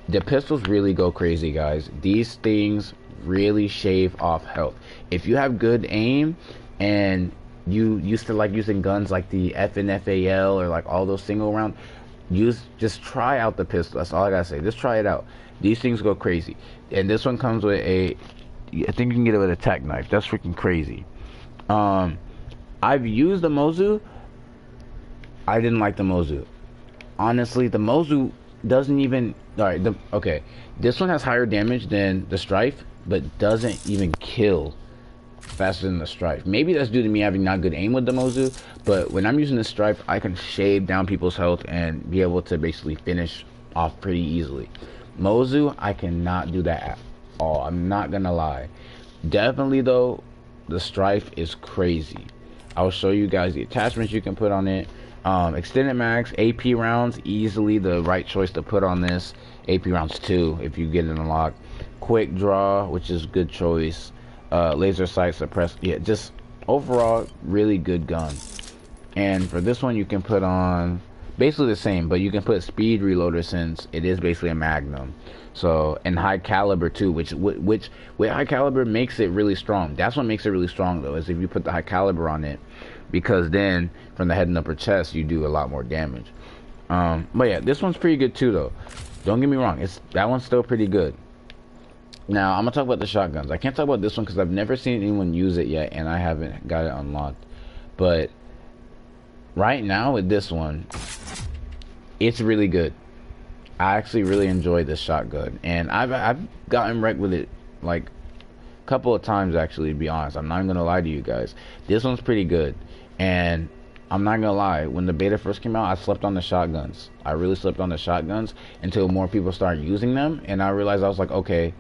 The pistols really go crazy, guys. These things really shave off health. If you have good aim and you used to like using guns like the FNFAL or like all those single round, just try out the pistol. That's all I gotta say. Just try it out. These things go crazy. And this one comes with I think you can get it with a tack knife. That's freaking crazy. I've used the Mozu. I didn't like the Mozu. Honestly, the Mozu doesn't even, alright, okay. This one has higher damage than the Strife, but doesn't even kill faster than the Strife. Maybe that's due to me having not good aim with the Mozu, but when I'm using the Strife, I can shave down people's health and be able to basically finish off pretty easily. Mozu, I cannot do that at all. I'm not gonna lie. Definitely though, the Strife is crazy. I'll show you guys the attachments you can put on it. Extended mags, AP rounds, easily the right choice to put on this. AP rounds 2 if you get it unlocked. Quick draw, which is good choice. Laser sight, suppress, yeah, just overall really good gun. And for this one you can put on basically the same, but you can put speed reloader since it is basically a Magnum. So, and high caliber too, which with high caliber makes it really strong. That's what makes it really strong though, is if you put the high caliber on it, because then from the head and upper chest you do a lot more damage. But yeah, this one's pretty good too though. Don't get me wrong, that one's still pretty good. Now I'm gonna talk about the shotguns. I can't talk about this one because I've never seen anyone use it yet, and I haven't got it unlocked. But right now with this one, it's really good. I actually really enjoy this shotgun, and I've gotten wrecked with it like a couple of times actually, to be honest. I'm not gonna lie to you guys. This one's pretty good, and I'm not gonna lie, when the beta first came out, I slept on the shotguns. I really slept on the shotguns until more people started using them, and I realized I was like, okay,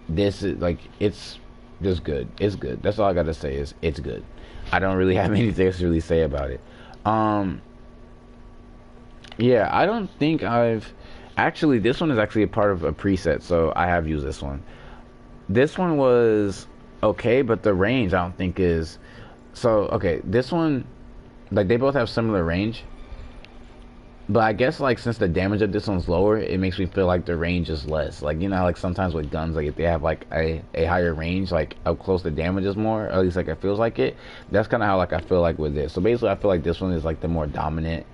this is like, it's just good. It's good. That's all I gotta say is it's good. I don't really have anything else to really say about it. Yeah, I don't think I've actually, this one is actually a part of a preset, so I have used this one. This one was okay, but the range I don't think is so okay. This one, like, they both have similar range, but I guess, like, since the damage of this one's lower, it makes me feel like the range is less. Like, you know how, like, sometimes with guns, like, if they have like a higher range, like up close, the damage is more, or at least like it feels like it. That's kind of how, like, I feel like with this. So basically I feel like this one is like the more dominant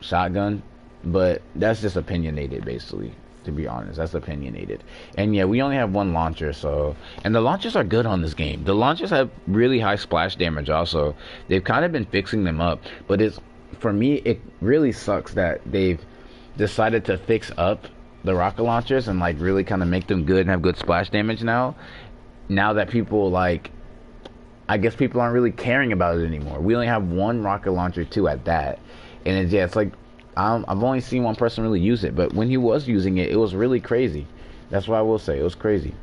shotgun, but that's just opinionated, basically, to be honest. That's opinionated. And yeah, we only have one launcher, so, and the launchers are good on this game. The launchers have really high splash damage also. They've kind of been fixing them up, but it's, for me, it really sucks that they've decided to fix up the rocket launchers and like really kind of make them good and have good splash damage now that people, like, I guess people aren't really caring about it anymore. We only have one rocket launcher too at that, and it's, yeah, it's like, I've only seen one person really use it, but when he was using it, it was really crazy. That's what I will say. It was crazy.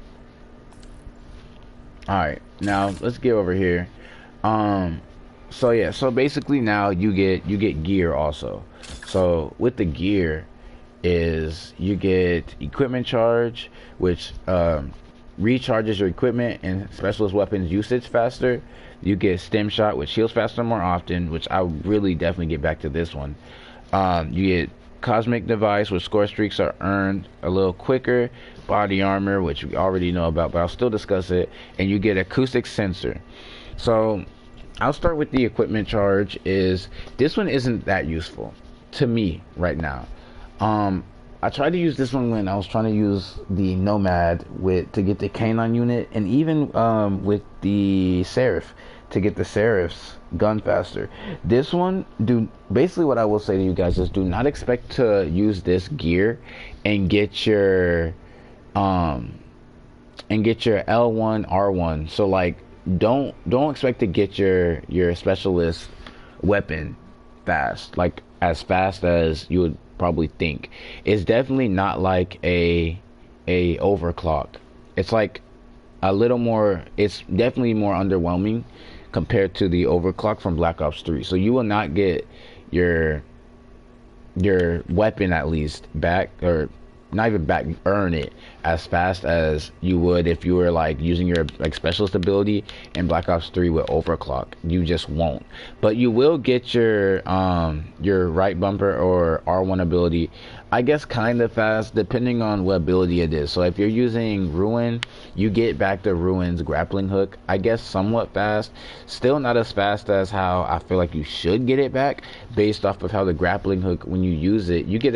Alright, now let's get over here. So yeah, so basically now you get gear also. So with the gear is you get equipment charge, which recharges your equipment and specialist weapons usage faster. You get stim shot, which heals faster more often, which I really definitely get back to this one. You get cosmic device, which score streaks are earned a little quicker. Body armor, which we already know about, but I'll still discuss it. And you get acoustic sensor. So I'll start with the equipment charge. Is this one isn't that useful to me right now. I tried to use this one when I was trying to use the Nomad to get the canine unit, and even with the Seraph to get the Seraph's gun faster. This one, basically what I will say to you guys is do not expect to use this gear and get your L1 R1. So like, don't expect to get your specialist weapon fast, like as fast as you would probably think. It's definitely not like a overclock. It's like a little more, it's definitely more underwhelming compared to the overclock from Black Ops 3. So you will not get your weapon at least back, or not even back, earn it as fast as you would if you were like using your like specialist ability in Black Ops 3 with overclock. You just won't. But you will get your right bumper or R1 ability, I guess, kind of fast depending on what ability it is. So if you're using Ruin, you get back the Ruin's grappling hook, I guess, somewhat fast. Still not as fast as how I feel like you should get it back, based off of how the grappling hook, when you use it, you get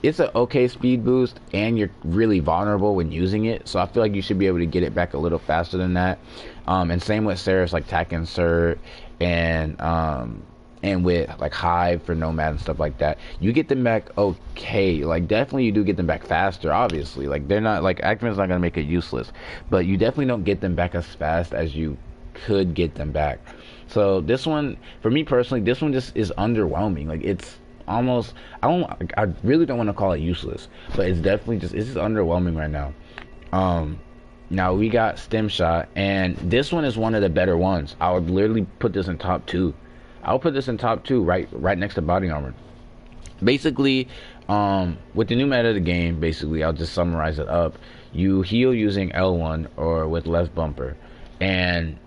it's an okay speed boost, and you're really vulnerable when using it. So I feel like you should be able to get it back a little faster than that. And same with Seraph's, like Tac Insert, and with like Hive for Nomad and stuff like that. You get them back okay. Like, definitely you do get them back faster, obviously. Like, they're not, like, Activision's not gonna make it useless, but you definitely don't get them back as fast as you could get them back. So this one, for me personally, this one just is underwhelming. Like, it's almost, I really don't want to call it useless, but it's definitely just, it's just underwhelming right now. Now we got stim shot, and this one is one of the better ones. I would literally put this in top 2. I'll put this in top 2, right next to body armor. Basically, with the new meta of the game, basically, I'll just summarize it up. You heal using L1 or with left bumper, and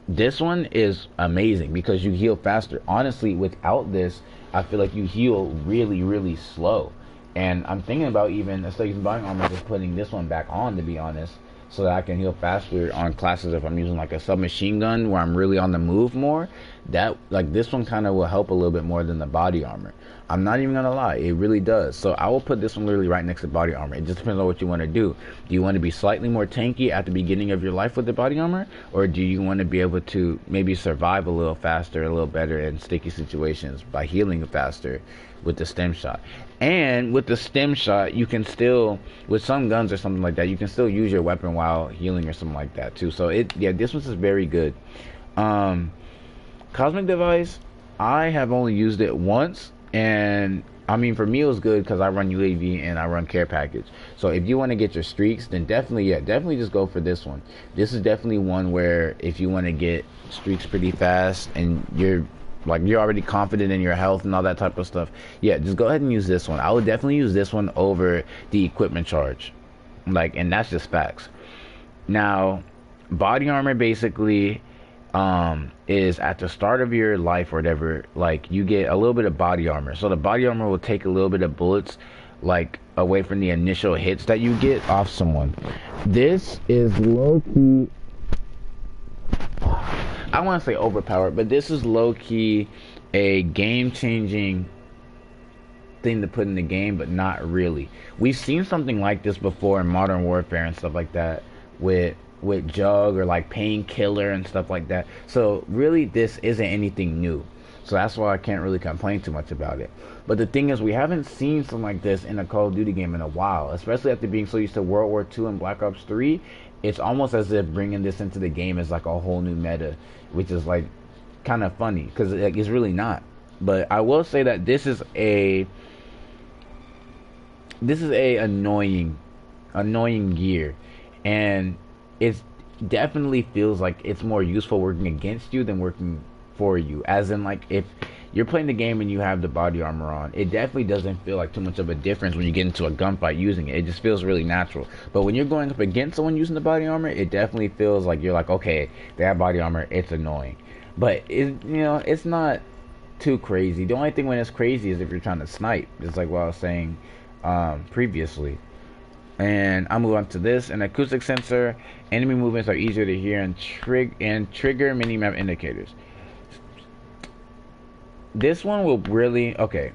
this one is amazing because you heal faster. Honestly, without this, I feel like you heal really, really slow. And I'm thinking about, even instead of using body armor, just putting this one back on, to be honest, so that I can heal faster on classes if I'm using like a submachine gun where I'm really on the move more. That, like, this one kind of will help a little bit more than the body armor. I'm not even gonna lie, it really does. So I will put this one literally right next to body armor. It just depends on what you want to do. Do you want to be slightly more tanky at the beginning of your life with the body armor, or do you want to be able to maybe survive a little faster, a little better in sticky situations by healing faster with the stim shot? And with the stim shot, you can still, with some guns or something like that, you can still use your weapon while healing or something like that too. So yeah, this one's just very good. Cosmic Device, I have only used it once, and I mean, for me it was good because I run UAV and I run care package. So if you want to get your streaks, then definitely, yeah, definitely just go for this one. This is definitely one where if you want to get streaks pretty fast and you're already confident in your health and all that type of stuff, yeah, just go ahead and use this one. I would definitely use this one over the equipment charge, like, and that's just facts. Now, body armor basically is at the start of your life or whatever, like you get a little bit of body armor. So the body armor will take a little bit of bullets like away from the initial hits that you get off someone. This is low key, I want to say overpowered, but this is low key a game changing thing to put in the game, but not really. We've seen something like this before in Modern Warfare and stuff like that with Jug or like Painkiller and stuff like that. So really this isn't anything new. So that's why I can't really complain too much about it. But the thing is, we haven't seen something like this in a Call of Duty game in a while, especially after being so used to World War II and Black Ops 3. It's almost as if bringing this into the game is like a whole new meta, which is like kind of funny because it's really not. But I will say that this is a annoying gear, and it definitely feels like it's more useful working against you than working for you. As in, like, if you're playing the game and you have the body armor on, it definitely doesn't feel like too much of a difference when you get into a gunfight using it. It just feels really natural. But when you're going up against someone using the body armor, it definitely feels like you're like, okay, they have body armor, it's annoying. But it's not too crazy. The only thing when it's crazy is if you're trying to snipe. It's like what I was saying previously. And I'll move on to this. An acoustic sensor. Enemy movements are easier to hear and trigger minimap indicators. This one will really... Okay.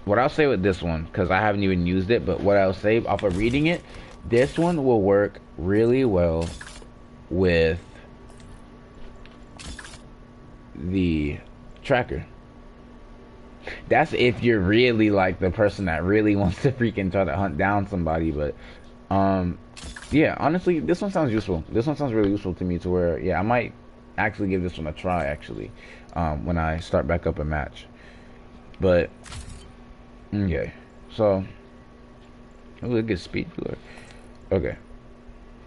What I'll say with this one, because I haven't even used it, but what I'll say off of reading it, this one will work really well with the tracker. That's if you're really like the person that really wants to freaking try to hunt down somebody. But yeah, honestly, this one sounds useful. This one sounds really useful to me, to where, yeah, I might actually give this one a try actually when I start back up a match. But okay, so it was a good speed cooler. Okay,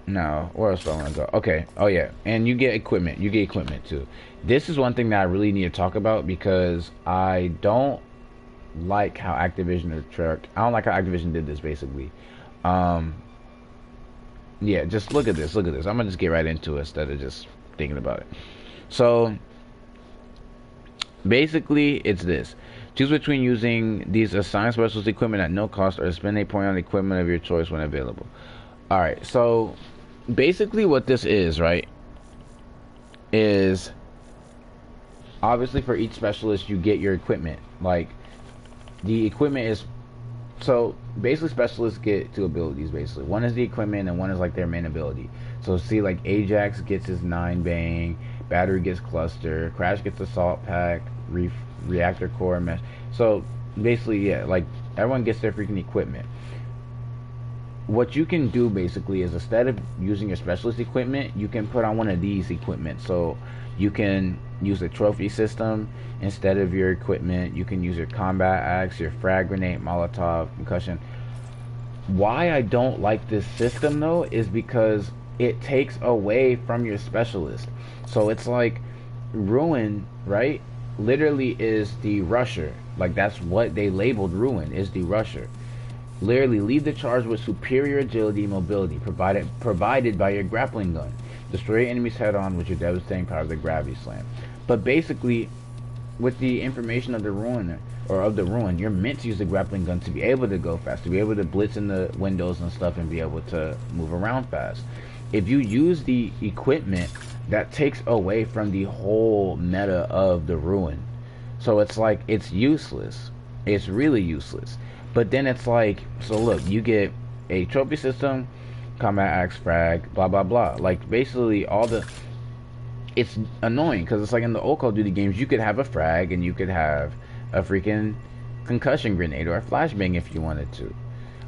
now where else do I want to go? Okay, oh yeah, and you get equipment. You get equipment too. This is one thing that I really need to talk about, because I don't like how Activision did this basically. Yeah, just look at this. I'm gonna just get right into it instead of just thinking about it. So basically it's this: choose between using these assigned specialist equipment at no cost, or spend a point on equipment of your choice when available. Alright, so basically what this is, right, is obviously for each specialist you get your equipment. Like, the equipment is, so basically specialists get two abilities basically. One is the equipment and one is like their main ability. So see, like Ajax gets his 9 bang, Battery gets cluster, Crash gets assault pack, reactor core mesh. So basically, yeah, like everyone gets their freaking equipment. What you can do basically is, instead of using your specialist equipment, you can put on one of these equipment. So you can use the trophy system instead of your equipment. You can use your combat axe, your frag grenade, Molotov, concussion. Why I don't like this system though is because it takes away from your specialist. So it's like Ruin, right, literally is the rusher. Like, that's what they labeled Ruin, is the rusher. Literally, lead the charge with superior agility and mobility provided by your grappling gun. Destroy your enemies head on with your devastating power of the gravity slam. But basically, with the information of the Ruin, you're meant to use the grappling gun to be able to go fast, to be able to blitz in the windows and stuff and be able to move around fast. If you use the equipment, that takes away from the whole meta of the Ruin. So it's like, it's useless. It's really useless. But then it's like, so look, you get a trophy system, combat axe, frag, blah blah blah. Like, basically all the, it's annoying because it's like in the old Call of Duty games, you could have a frag and you could have a freaking concussion grenade or a flashbang if you wanted to.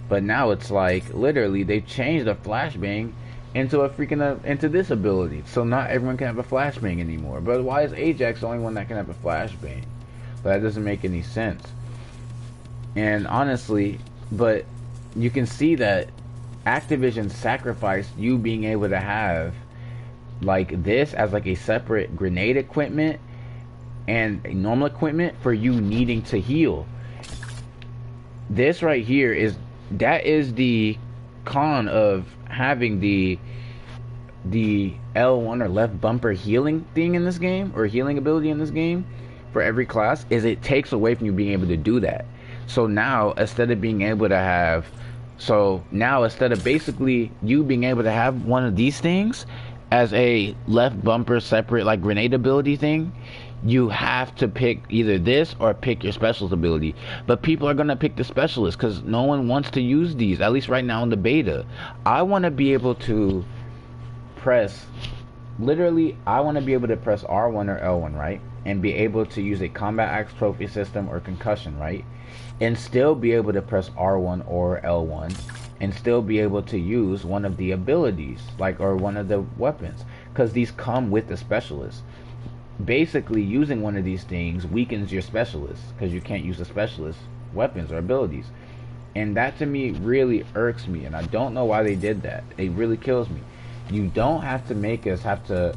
But now it's like, literally, they've changed the flashbang into a freaking into this ability. So not everyone can have a flashbang anymore. But why is Ajax the only one that can have a flashbang? That doesn't make any sense. And honestly, but you can see that Activision sacrificed you being able to have like this as like a separate grenade equipment and a normal equipment for you needing to heal. This right here is the con of having the L1 or left bumper healing thing in this game, or healing ability in this game for every class, is it takes away from you being able to do that. So now instead of being able to have, instead of basically you being able to have one of these things as a left bumper separate like grenade ability thing, you have to pick either this or pick your specialist ability. But people are going to pick the specialist because no one wants to use these, at least right now in the beta. I want to be able to press, literally, I want to be able to press R1 or L1, right? And be able to use a combat axe trophy system or concussion, right? And still be able to press R1 or L1 and still be able to use one of the abilities, like, or one of the weapons, because these come with the specialist. Basically, using one of these things weakens your specialist because you can't use the specialist weapons or abilities. And that to me really irks me, and I don't know why they did that. It really kills me. You don't have to make us have to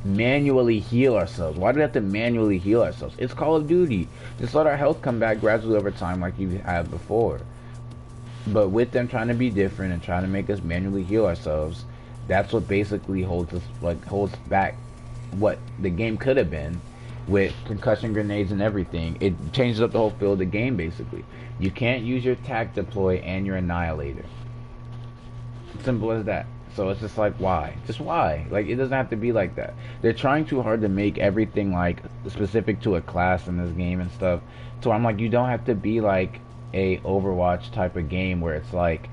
manually heal ourselves. Why do we have to manually heal ourselves? It's Call of Duty. Just let our health come back gradually over time like you have before. But with them trying to be different and trying to make us manually heal ourselves, that's what basically holds back what the game could have been with concussion grenades and everything. It changes up the whole feel of the game basically. You can't use your tac deploy and your annihilator. Simple as that. So it's just like, why? Just why? Like, it doesn't have to be like that. They're trying too hard to make everything like specific to a class in this game and stuff. So I'm like, you don't have to be like a Overwatch type of game where it's like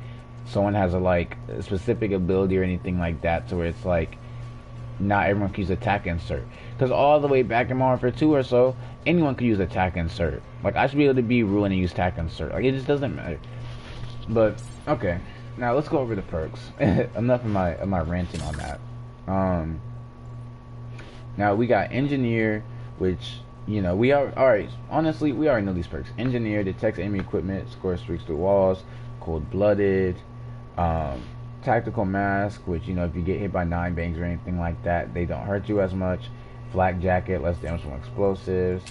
someone has a specific ability or anything like that, to where it's like not everyone can use attack insert. Because all the way back in Modern Warfare 2 or so, anyone could use attack insert. Like, I should be able to be ruined and use attack insert. Like, it just doesn't matter. But okay, now let's go over the perks. Enough of my ranting on that. Now we got engineer, which, you know, we are alright. Honestly, we already know these perks. Engineer detects enemy equipment, scores streaks through walls. Cold-blooded. Tactical mask, which, you know, if you get hit by 9 bangs or anything like that, they don't hurt you as much. Flak jacket, less damage from explosives.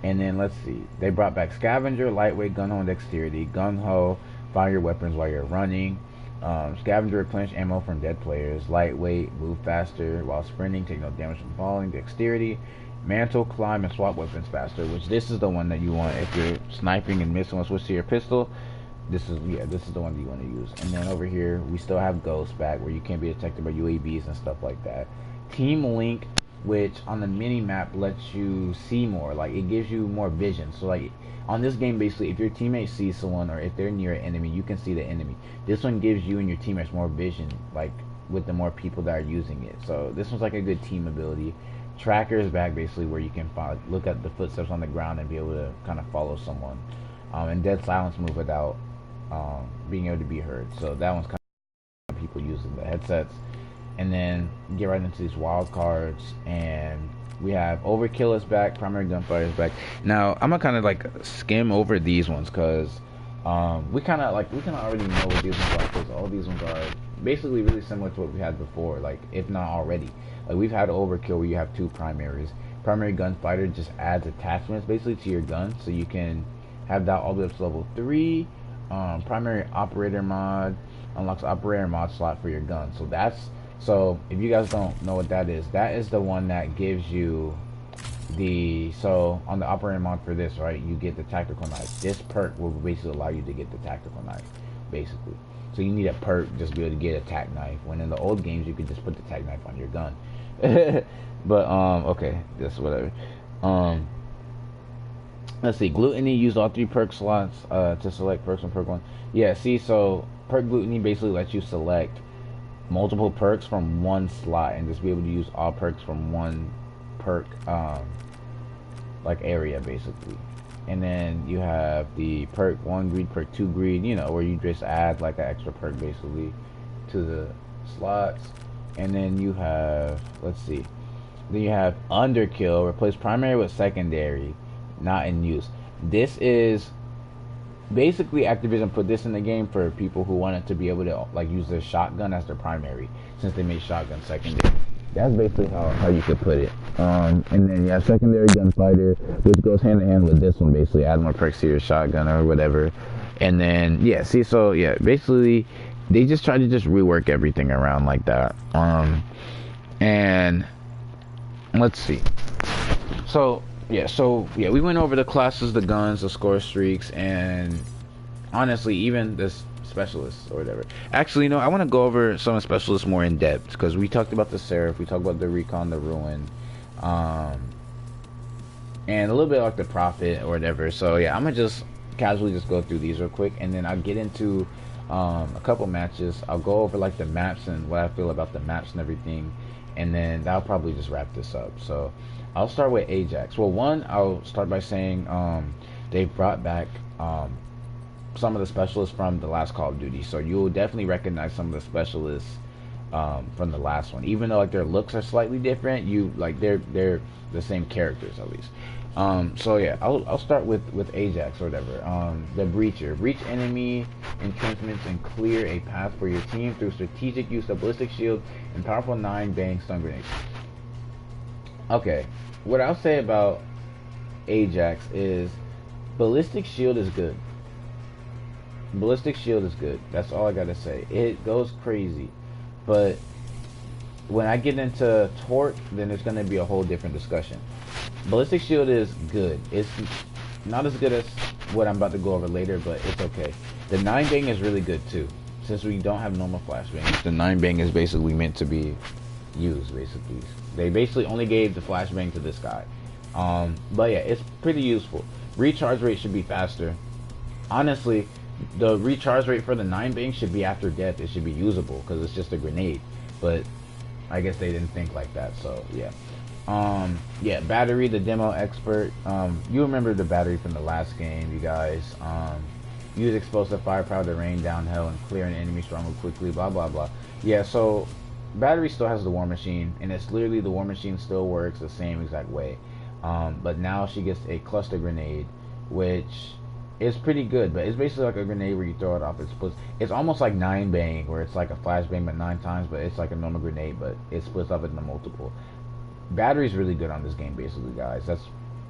And then let's see, they brought back scavenger, lightweight, gun ho, and dexterity. Gun ho, fire your weapons while you're running. Scavenger, replenish ammo from dead players. Lightweight, move faster while sprinting, take no damage from falling. Dexterity, mantle, climb, and swap weapons faster, which this is the one that you want if you're sniping and missing one, switch to your pistol. This is the one that you want to use. And then over here we still have Ghost back, where you can't be detected by UAVs and stuff like that. Team Link, which on the mini map lets you see more, like it gives you more vision. So like on this game, basically, if your teammate sees someone or if they're near an enemy, you can see the enemy. This one gives you and your teammates more vision, like with the more people that are using it. So this one's like a good team ability. Tracker is back, basically, where you can look at the footsteps on the ground and be able to kind of follow someone. And Dead Silence move without being able to be heard. So that one's kind of people using the headsets. And then get right into these wild cards, and we have Overkill is back, Primary Gunfire is back. Now I'm gonna kind of like skim over these ones because we kind of already know what these ones are, because all these ones are basically really similar to what we had before, like if not already. Like we've had Overkill where you have 2 primaries. Primary Gunfighter just adds attachments basically to your gun, so you can have that all the way up to level 3. Primary Operator mod unlocks operator mod slot for your gun. So if you guys don't know what that is the one that gives you so on the operator mod for this, right, you get the tactical knife. This perk will basically allow you to get the tactical knife, basically. So you need a perk just to be able to get a tac knife, when in the old games you could just put the tac knife on your gun. But okay, just whatever. Let's see, Gluttony, use all 3 perk slots to select perks from perk 1. Yeah, see, so perk Gluttony basically lets you select multiple perks from one slot and just be able to use all perks from one perk like area, basically. And then you have the perk 1 greed, perk 2 greed, you know, where you just add like an extra perk basically to slots. And then you have, let's see, then you have underkill, replace primary with secondary, not in use. This is basically Activision put this in the game for people who wanted to be able to like use their shotgun as their primary, since they made shotgun secondary. That's basically how you could put it. And then you have secondary gunfighter, which goes hand in hand with this one, basically add more perks to your shotgun or whatever. And then yeah, see, so yeah, basically they just try to just rework everything around like that. And let's see. So yeah, we went over the classes, the guns, the score streaks, and honestly, even this specialists or whatever. Actually, I want to go over some specialists more in depth, because we talked about the Seraph, we talked about the Recon, the Ruin, and a little bit like the Prophet or whatever. So yeah, I'm gonna just casually just go through these real quick, and then I'll get into a couple matches. I'll go over like the maps and what I feel about the maps and everything, and then that'll probably just wrap this up. So I'll start with Ajax. Well, one, I'll start by saying they brought back some of the specialists from the last Call of Duty, so you'll definitely recognize some of the specialists from the last one, even though like their looks are slightly different. They're the same characters at least. So yeah, I'll start with Ajax or whatever. The Breacher. Breach enemy entrenchments and clear a path for your team through strategic use of ballistic shield and powerful 9-bang stun grenades. Okay, what I'll say about Ajax is ballistic shield is good. Ballistic shield is good. That's all I gotta say. It goes crazy, but when I get into torque, then it's gonna be a whole different discussion. Ballistic shield is good. It's not as good as what I'm about to go over later, but it's okay. The 9-bang is really good too. Since we don't have normal flashbang, the 9-bang is basically meant to be used. Basically, they basically only gave the flashbang to this guy. But yeah, it's pretty useful. Recharge rate should be faster. Honestly, the recharge rate for the 9-bang should be after death. It should be usable because it's just a grenade. But I guess they didn't think like that. So yeah. Yeah, battery, the demo expert. You remember the battery from the last game, you guys. Use explosive firepower to rain down hell and clear an enemy stronghold quickly. Blah blah blah. Yeah, so battery still has the War Machine, and it's literally the War Machine still works the same exact way. But now she gets a cluster grenade, which is pretty good, but it's basically like a grenade where you throw it off. It's almost like 9-bang, where it's like a flashbang but 9 times, but it's like a normal grenade, but it splits up into multiple. Battery's really good on this game, basically, guys. That's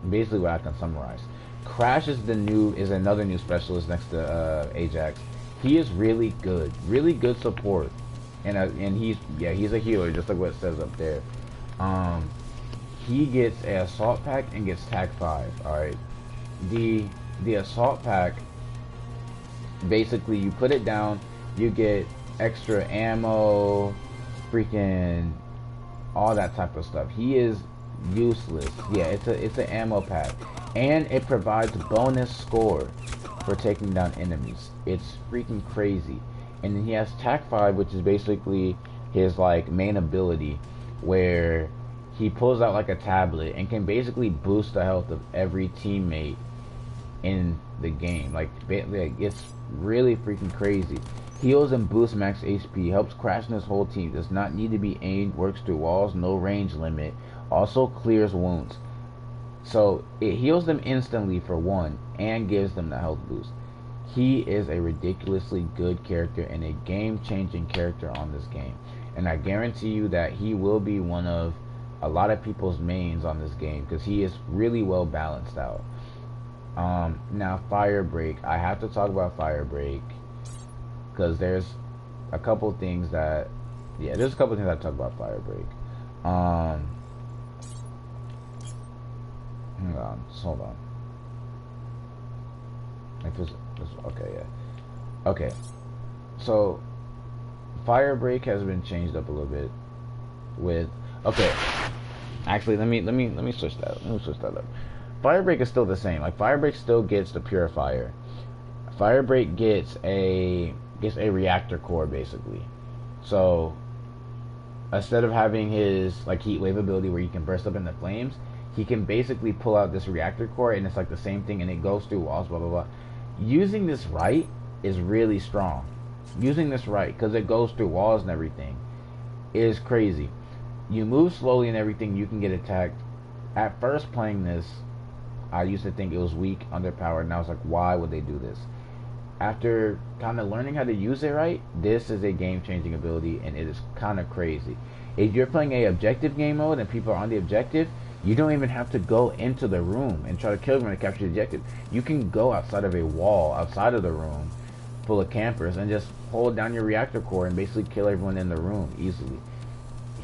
basically what I can summarize. Crash is another new specialist next to Ajax. He is really good support, and he's a healer, just like what it says up there. He gets an assault pack and gets TAC 5. All right, the assault pack, basically you put it down, you get extra ammo, freaking all that type of stuff. He is useless. Yeah, it's an ammo pack, and it provides bonus score for taking down enemies. It's freaking crazy. And then he has TAC 5, which is basically his like main ability, where he pulls out like a tablet and can basically boost the health of every teammate in the game. Like it's really freaking crazy. Heals and boosts max HP, helps Crash and his whole team, does not need to be aimed, works through walls, no range limit, also clears wounds. So it heals them instantly for 1 and gives them the health boost. He is a ridiculously good character and a game-changing character on this game. And I guarantee you that he will be one of a lot of people's mains on this game, because he is really well balanced out. Now Firebreak, I have to talk about Firebreak, because there's a couple things that, there's a couple things I talk about Firebreak. Hang on, just hold on. Okay, yeah. Okay, so Firebreak has been changed up a little bit with. Okay, actually, let me switch that. Let me switch that up. Firebreak is still the same. Like Firebreak still gets the Purifier. Firebreak gets a reactor core basically. So instead of having his like heat wave ability where you can burst up into flames, he can basically pull out this reactor core, and it's like the same thing, and it goes through walls, blah blah blah. Using this right is really strong. Using this right, because it goes through walls and everything. is crazy. You move slowly and everything, you can get attacked. At first playing this, I used to think it was weak, underpowered, and I was like, why would they do this? After kind of learning how to use it right, this is a game-changing ability, and it is kind of crazy. If you're playing a objective game mode and people are on the objective, you don't even have to go into the room and try to kill them to capture the objective. You can go outside of a wall, outside of the room, full of campers, and just hold down your reactor core and basically kill everyone in the room easily.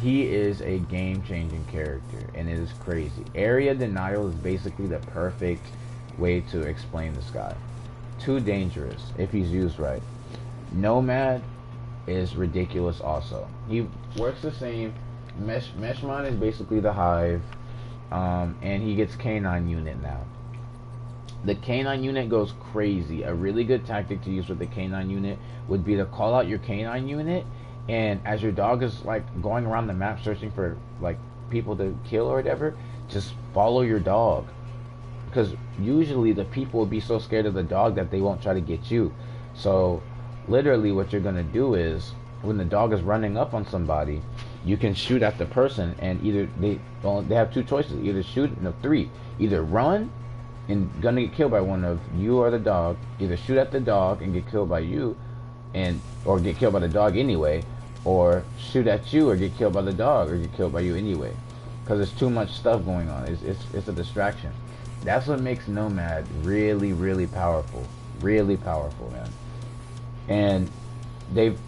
He is a game-changing character, and it is crazy. Area denial is basically the perfect way to explain this guy. Too dangerous if he's used right. Nomad is ridiculous also. He works the same. Meshmon is basically the hive, and he gets Canine Unit now. The Canine Unit goes crazy. A really good tactic to use with the Canine Unit would be to call out your Canine Unit, and as your dog is like going around the map searching for like people to kill or whatever, just follow your dog. Because usually the people will be so scared of the dog that they won't try to get you. So literally what you're going to do is when the dog is running up on somebody, you can shoot at the person, and either they have two choices. Either shoot, no, three. Either run and gonna get killed by one of you or the dog. Either shoot at the dog and get killed by you, or get killed by the dog anyway, or shoot at you or get killed by the dog or get killed by you anyway. Because there's too much stuff going on. It's a distraction. That's what makes Nomad really, really powerful. Really powerful, man. And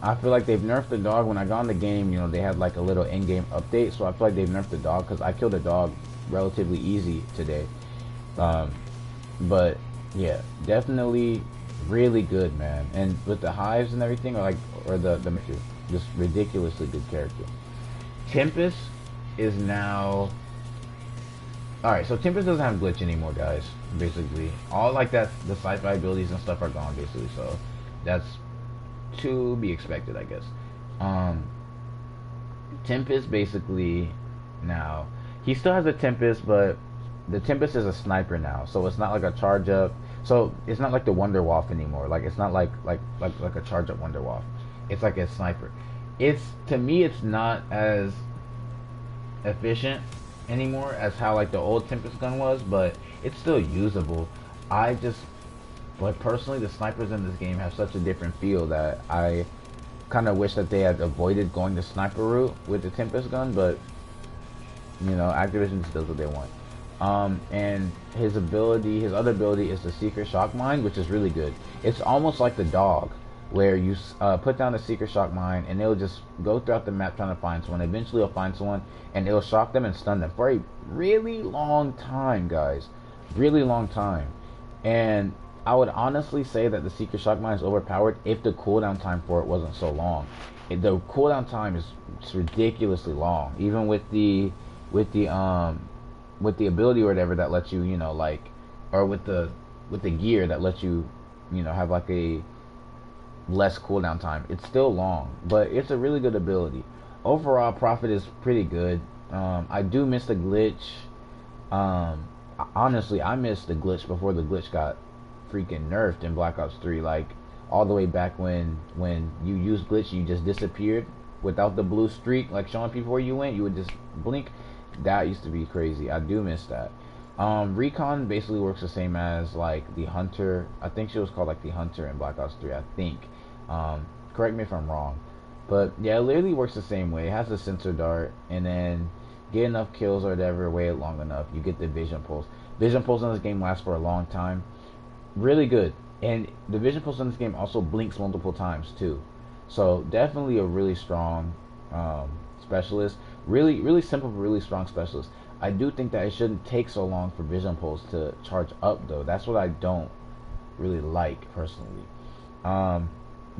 I feel like they've nerfed the dog. When I got in the game, you know, they had like a little in-game update, so I feel like they've nerfed the dog, because I killed a dog relatively easy today. But yeah, definitely really good, man. And with the hives and everything, or the just ridiculously good character. Tempest is now... Alright, so Tempest doesn't have glitch anymore, guys. Basically, all like that, the sci-fi abilities and stuff are gone, basically. So that's to be expected, I guess. Tempest basically now, he still has a Tempest, but the Tempest is a sniper now, so it's not like a charge up. So it's not like the Wonder Waff anymore. Like it's not like a charge up Wonder Waff. It's like a sniper. To me, it's not as efficient anymore as how like the old Tempest gun was, but it's still usable. But personally, the snipers in this game have such a different feel that I kind of wish that they had avoided going the sniper route with the Tempest gun, but you know, Activision just does what they want. And his other ability is the Secret Shock Mine, which is really good. It's almost like the dog, where you put down the Secret Shock Mine and it'll just go throughout the map trying to find someone. Eventually it'll find someone and it'll shock them and stun them for a really long time, guys. Really long time. And I would honestly say that the Secret Shock Mine is overpowered if the cooldown time for it wasn't so long. The cooldown time is ridiculously long, even with the ability or whatever that lets you, you know, like, or with the gear that lets you, you know, have like a less cooldown time. It's still long, but it's a really good ability. Overall, Prophet is pretty good. I do miss the glitch. Honestly, I missed the glitch before the glitch got freaking nerfed in Black Ops 3. Like all the way back when you used glitch, you just disappeared without the blue streak, like showing people where you went. You would just blink. That used to be crazy. I do miss that. Recon basically works the same as like the Hunter. I think she was called like the Hunter in Black Ops 3, I think. Correct me if I'm wrong, but yeah, it literally works the same way. It has a sensor dart, and then get enough kills or whatever, wait it long enough, you get the Vision Pulse. Vision Pulse in this game lasts for a long time. Really good. And the Vision Pulse in this game also blinks multiple times too. So definitely a really strong specialist. Really simple but really strong specialist. I do think that it shouldn't take so long for Vision Pulse to charge up though. That's what I don't really like personally.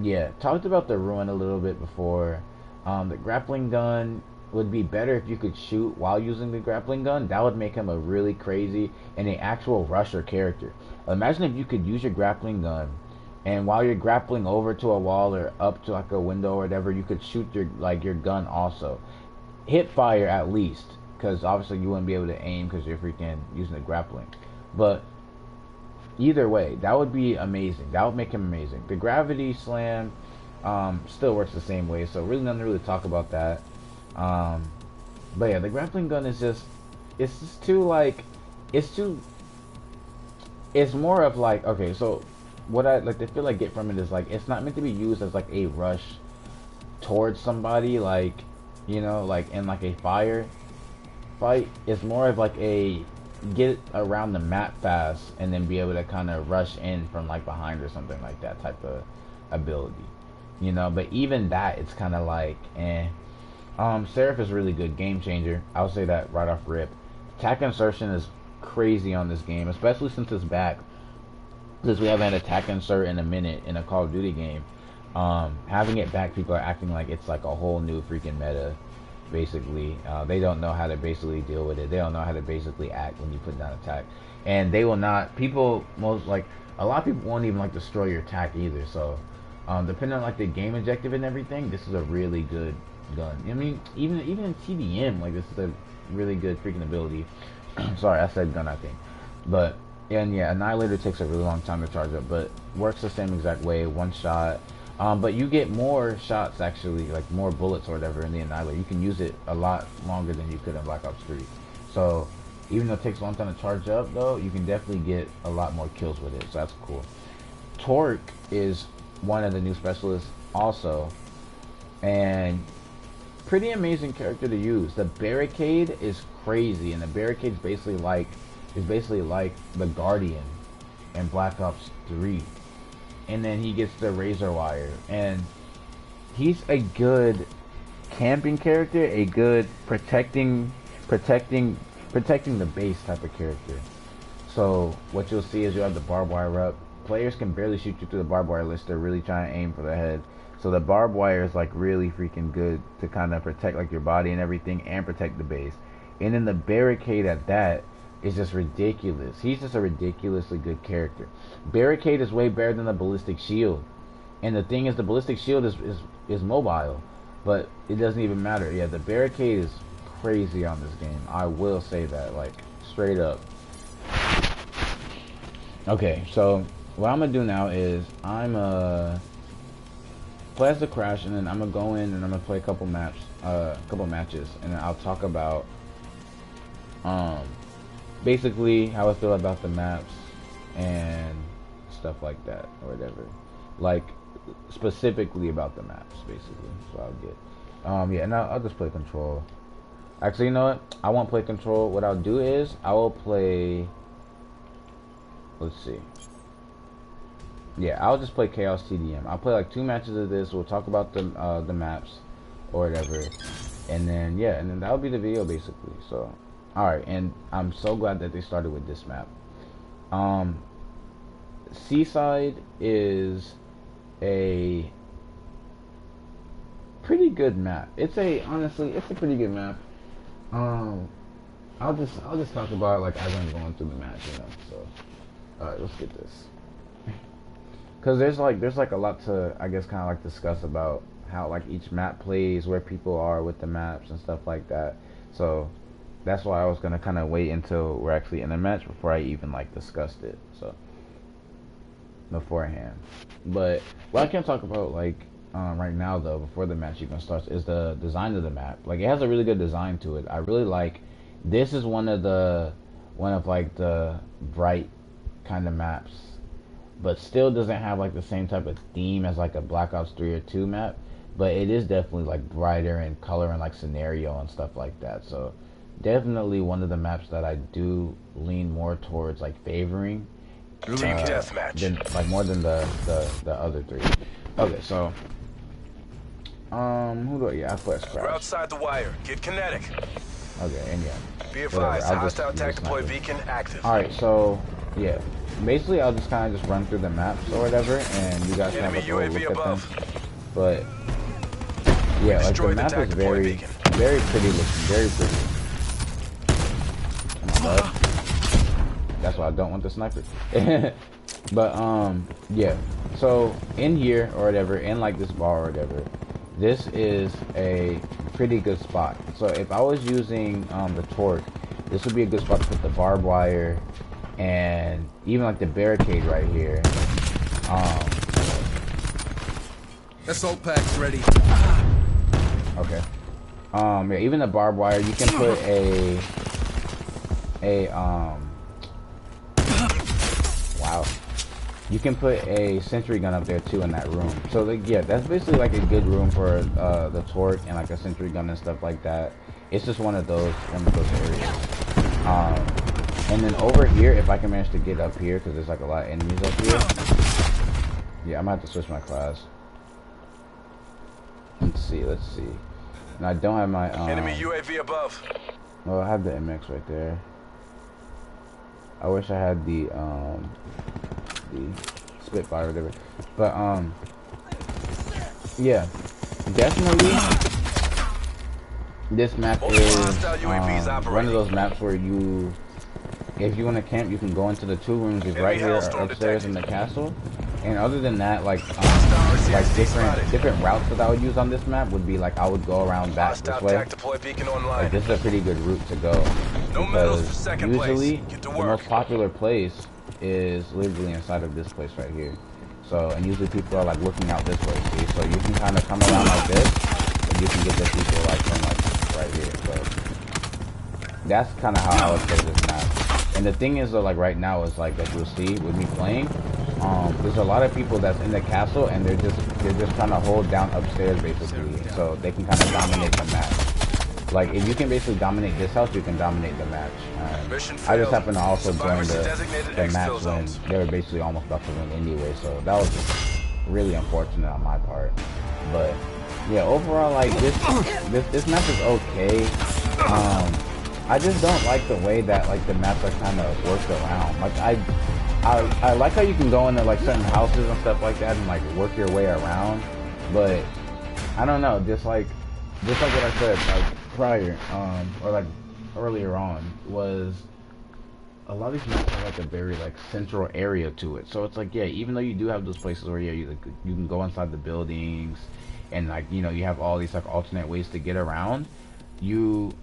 Yeah, talked about the Ruin a little bit before. The grappling gun would be better if you could shoot while using the grappling gun. That would make him a really crazy and an actual rusher character. Imagine if you could use your grappling gun, and while you're grappling over to a wall or up to like a window or whatever, you could shoot your gun also. Hip fire at least, because obviously you wouldn't be able to aim because you're freaking using the grappling. But either way, that would be amazing. That would make him amazing. The gravity slam still works the same way, so really nothing to really talk about that. But yeah, the grappling gun is just, it's just too like, it's too, it's more of like, okay, so what I like to feel like get from it is like, it's not meant to be used as like a rush towards somebody, like, you know, like in like a fire fight. It's more of like a get around the map fast and then be able to kind of rush in from like behind or something like that type of ability, you know. But even that, it's kind of like Seraph is really good, game changer. I'll say that right off rip. Attack insertion is crazy on this game, especially since it's back, since we haven't had attack insert in a minute in a Call of Duty game. Having it back, people are acting like it's like a whole new freaking meta. Basically, they don't know how to basically deal with it. They don't know how to basically act when you put down attack, and they will not. People most like a lot of people won't even like destroy your attack either. So, depending on like the game objective and everything, this is a really good gun. I mean, even in TDM, like this is a really good freaking ability. Sorry, I said gun, I think, but and yeah, Annihilator takes a really long time to charge up, but works the same exact way, one shot. But you get more shots, actually, like more bullets or whatever in the Annihilator. You can use it a lot longer than you could in Black Ops 3. So, even though it takes a long time to charge up, though, you can definitely get a lot more kills with it. So that's cool. Torque is one of the new specialists also. And pretty amazing character to use. The Barricade is crazy, and the Barricade is basically like the Guardian in Black Ops 3. And then he gets the razor wire, and he's a good camping character, a good protecting the base type of character. So what you'll see is you have the barbed wire up. Players can barely shoot you through the barbed wire unless they're really trying to aim for the head. So the barbed wire is like really freaking good to kind of protect like your body and everything, and protect the base. And then the Barricade at that is just ridiculous. He's just a ridiculously good character. Barricade is way better than the Ballistic Shield. And the thing is, the Ballistic Shield is mobile, but it doesn't even matter. Yeah, the Barricade is crazy on this game. I will say that, like, straight up. Okay, so what I'm gonna do now is I'm play as the Crash, and then I'm gonna go in and I'm gonna play a couple matches, and then I'll talk about basically how I feel about the maps and stuff like that, or whatever. Like, specifically about the maps, basically. So I'll get, yeah, and I'll just play Control. Actually, you know what? I won't play Control. What I'll do is, I will play, let's see. Yeah, I'll just play Chaos TDM. I'll play like 2 matches of this. We'll talk about the maps, or whatever. And then, yeah, and then that'll be the video, basically. So, alright, and I'm so glad that they started with this map. Seaside is a pretty good map. Honestly, it's a pretty good map. I'll just talk about it like as I'm going through the match, you know. So, alright, let's get this. Cause there's like a lot to, I guess, kind of like discuss about how like each map plays, where people are with the maps and stuff like that. So that's why I was gonna kind of wait until we're actually in the match before I even like discussed it. So beforehand, but what I can talk about like right now though, before the match even starts, is the design of the map. Like, it has a really good design to it. I really like. This is one of like the bright kind of maps, but still doesn't have like the same type of theme as like a Black Ops 3 or 2 map, but it is definitely like brighter in color and like scenario and stuff like that. So definitely one of the maps that I do lean more towards like favoring, Team deathmatch. like more than the other 3. Okay, so who do I play Crash. We're outside the wire. Get kinetic. Okay, and yeah. Be advised, hostile attack deploy beacon active. Alright, so yeah. Basically, I'll just kind of just run through the maps or whatever, and you guys can have a full look at them. But yeah, like the map is very pretty looking, very pretty. Come on, bud. That's why I don't want the sniper. But yeah. So in here or whatever, in like this bar or whatever, this is a pretty good spot. So if I was using the Torque, this would be a good spot to put the barbed wire. And even like the Barricade right here. Assault pack's ready. Okay. Yeah, even the barbed wire, you can put wow. You can put a sentry gun up there too in that room. So like, yeah, that's basically like a good room for the torque and like a sentry gun and stuff like that. It's just one of those areas. And then over here, if I can manage to get up here, because there's like a lot of enemies up here. Yeah, I'm gonna have to switch my class. Let's see. And I don't have my enemy UAV above. Well, I have the MX right there. I wish I had the Spitfire or whatever. But yeah, definitely this map is one of those maps where you, if you want to camp, you can go into the two rooms is right here upstairs in the castle. And other than that, like different routes that I would use on this map would be like I would go around back this way. Like, this is a pretty good route to go because usually the most popular place is literally inside of this place right here. So, and usually people are like looking out this way, see? So you can kind of come around like this, and you can get the people like from like right here. So that's kind of how I would play this map. And the thing is, though, like right now is like that you'll see with me playing. There's a lot of people that's in the castle, and they're just trying to hold down upstairs basically, so they can kind of dominate the match. Like if you can basically dominate this house, you can dominate the match. I just happened to also join the match when they were basically almost about to win anyway, so that was just really unfortunate on my part. But yeah, overall, like this match is okay. I just don't like the way that like the maps are kind of worked around. Like I like how you can go into like certain houses and stuff like that and like work your way around, but I don't know, just like what I said like prior, or like earlier on, was a lot of these maps have like a very like central area to it. So it's like, yeah, even though you do have those places where yeah, you can go inside the buildings and like, you know, you have all these like alternate ways to get around, you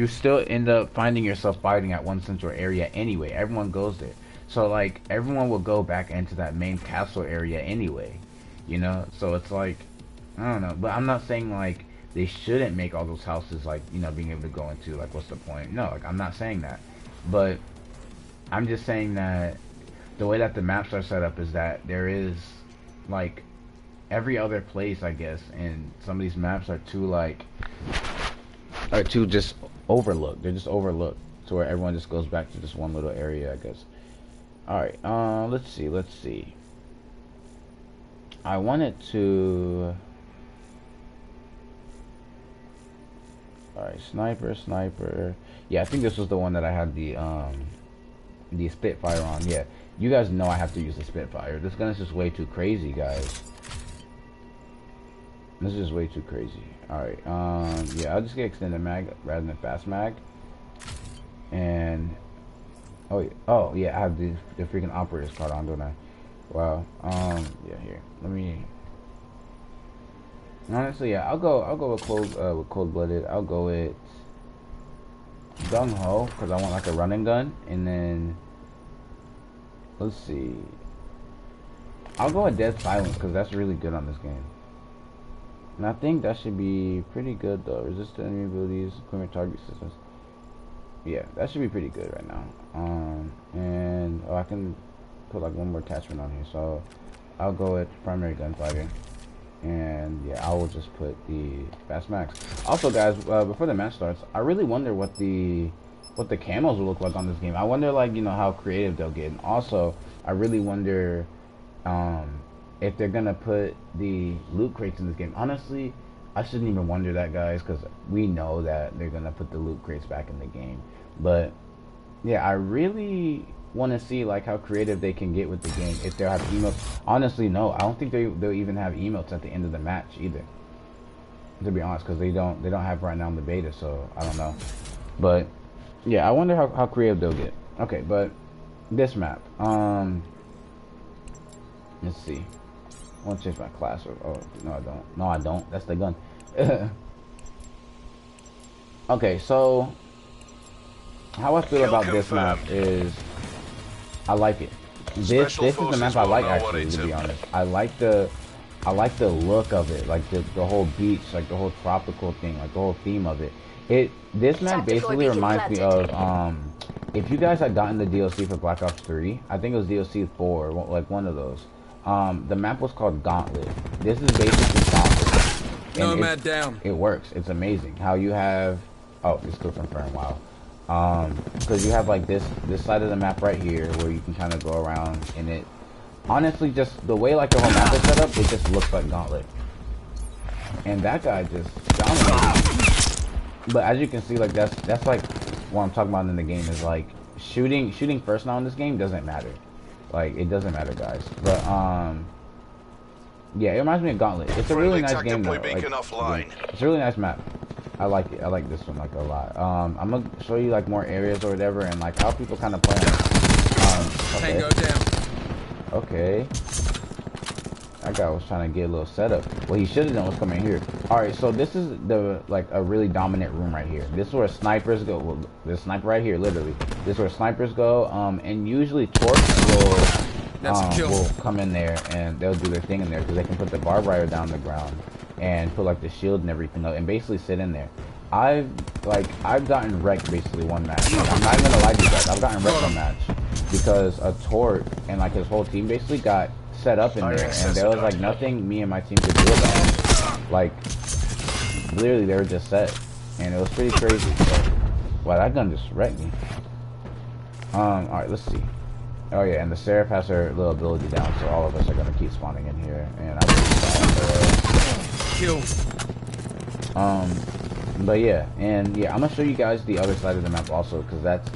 still end up finding yourself fighting at one central area anyway. Everyone goes there. So like everyone will go back into that main castle area anyway, you know? So it's like, I don't know, but I'm not saying like they shouldn't make all those houses like, you know, being able to go into, like, what's the point? No, like I'm not saying that, but I'm just saying that the way that the maps are set up is that there is like every other place, I guess, and some of these maps are too just overlooked. They're just overlooked to where everyone just goes back to this one little area, I guess. Alright, let's see. I wanted to... Alright, sniper. Yeah, I think this was the one that I had the Spitfire on. Yeah, you guys know I have to use the Spitfire. This gun is just way too crazy, guys. This is just way too crazy. Alright, yeah, I'll just get extended mag rather than fast mag. And... Oh yeah, I have the freaking operator's card on, don't I? Wow. Yeah, here. Let me. Honestly, yeah, I'll go with cold-blooded. I'll go with gung ho because I want like a running gun, and then let's see. I'll go with dead silence because that's really good on this game. And I think that should be pretty good though. Resistant enemy abilities, equipment, target systems. Yeah, that should be pretty good right now. And I can put like one more attachment on here, so I'll go with primary gunfighter, and yeah, I will just put the fast max. Also, guys, before the match starts, I really wonder what the camos will look like on this game. I wonder, like, you know, how creative they'll get, and also I really wonder if they're gonna put the loot crates in this game. Honestly, I shouldn't even wonder that, guys, because we know that they're gonna put the loot crates back in the game. But yeah, I really want to see like how creative they can get with the game. If they'll have emotes. Honestly, no, I don't think they'll even have emotes at the end of the match either, to be honest, because they don't have right now in the beta. So I don't know. But yeah, I wonder how creative they'll get. Okay, but this map, let's see. I want to change my class. Oh, no, I don't. No, I don't. That's the gun. Okay, so how I feel about this map is I like it. This is the map I like, actually, to be honest. I like the I like the look of it, like the whole beach, like the whole tropical thing, like the whole theme of it. This map basically reminds me of if you guys had gotten the DLC for Black Ops 3, I think it was DLC 4, like one of those. The map was called Gauntlet. This is basically Gauntlet. Nomad down. It works. It's amazing how you have. Oh, it's still confirmed. Wow. Because you have like this side of the map right here where you can kind of go around, and it honestly just the way like the whole map is set up, it just looks like Gauntlet. And that guy just dominated. But as you can see, like that's like what I'm talking about in the game is like shooting first now in this game doesn't matter. Like it doesn't matter, guys. But yeah, it reminds me of Gauntlet. It's a really nice game though. Like, it's a really nice map. I like it. I like this one like a lot. I'm gonna show you like more areas or whatever, and like how people kind of play on it. Okay. Tango down. Okay. That guy was trying to get a little setup. What he should have done was come in here. Alright, so this is like a really dominant room right here. This is where snipers go. Well, there's a sniper right here, literally. This is where snipers go. And usually Torch will come in there and they'll do their thing in there because they can put the barbed wire down the ground and put like the shield and everything up and basically sit in there. I've gotten wrecked basically one match. Like, I'm not even gonna lie to you guys. I've gotten wrecked one match because a Tort and like his whole team basically got set up in there, and there was like nothing me and my team could do about it. Like literally they were just set, and it was pretty crazy. So, wow, that gun just wrecked me. Alright, let's see. Oh yeah, and the Seraph has her little ability down, so all of us are gonna keep spawning in here, and kill. But yeah, and yeah, I'm gonna show you guys the other side of the map also, because that's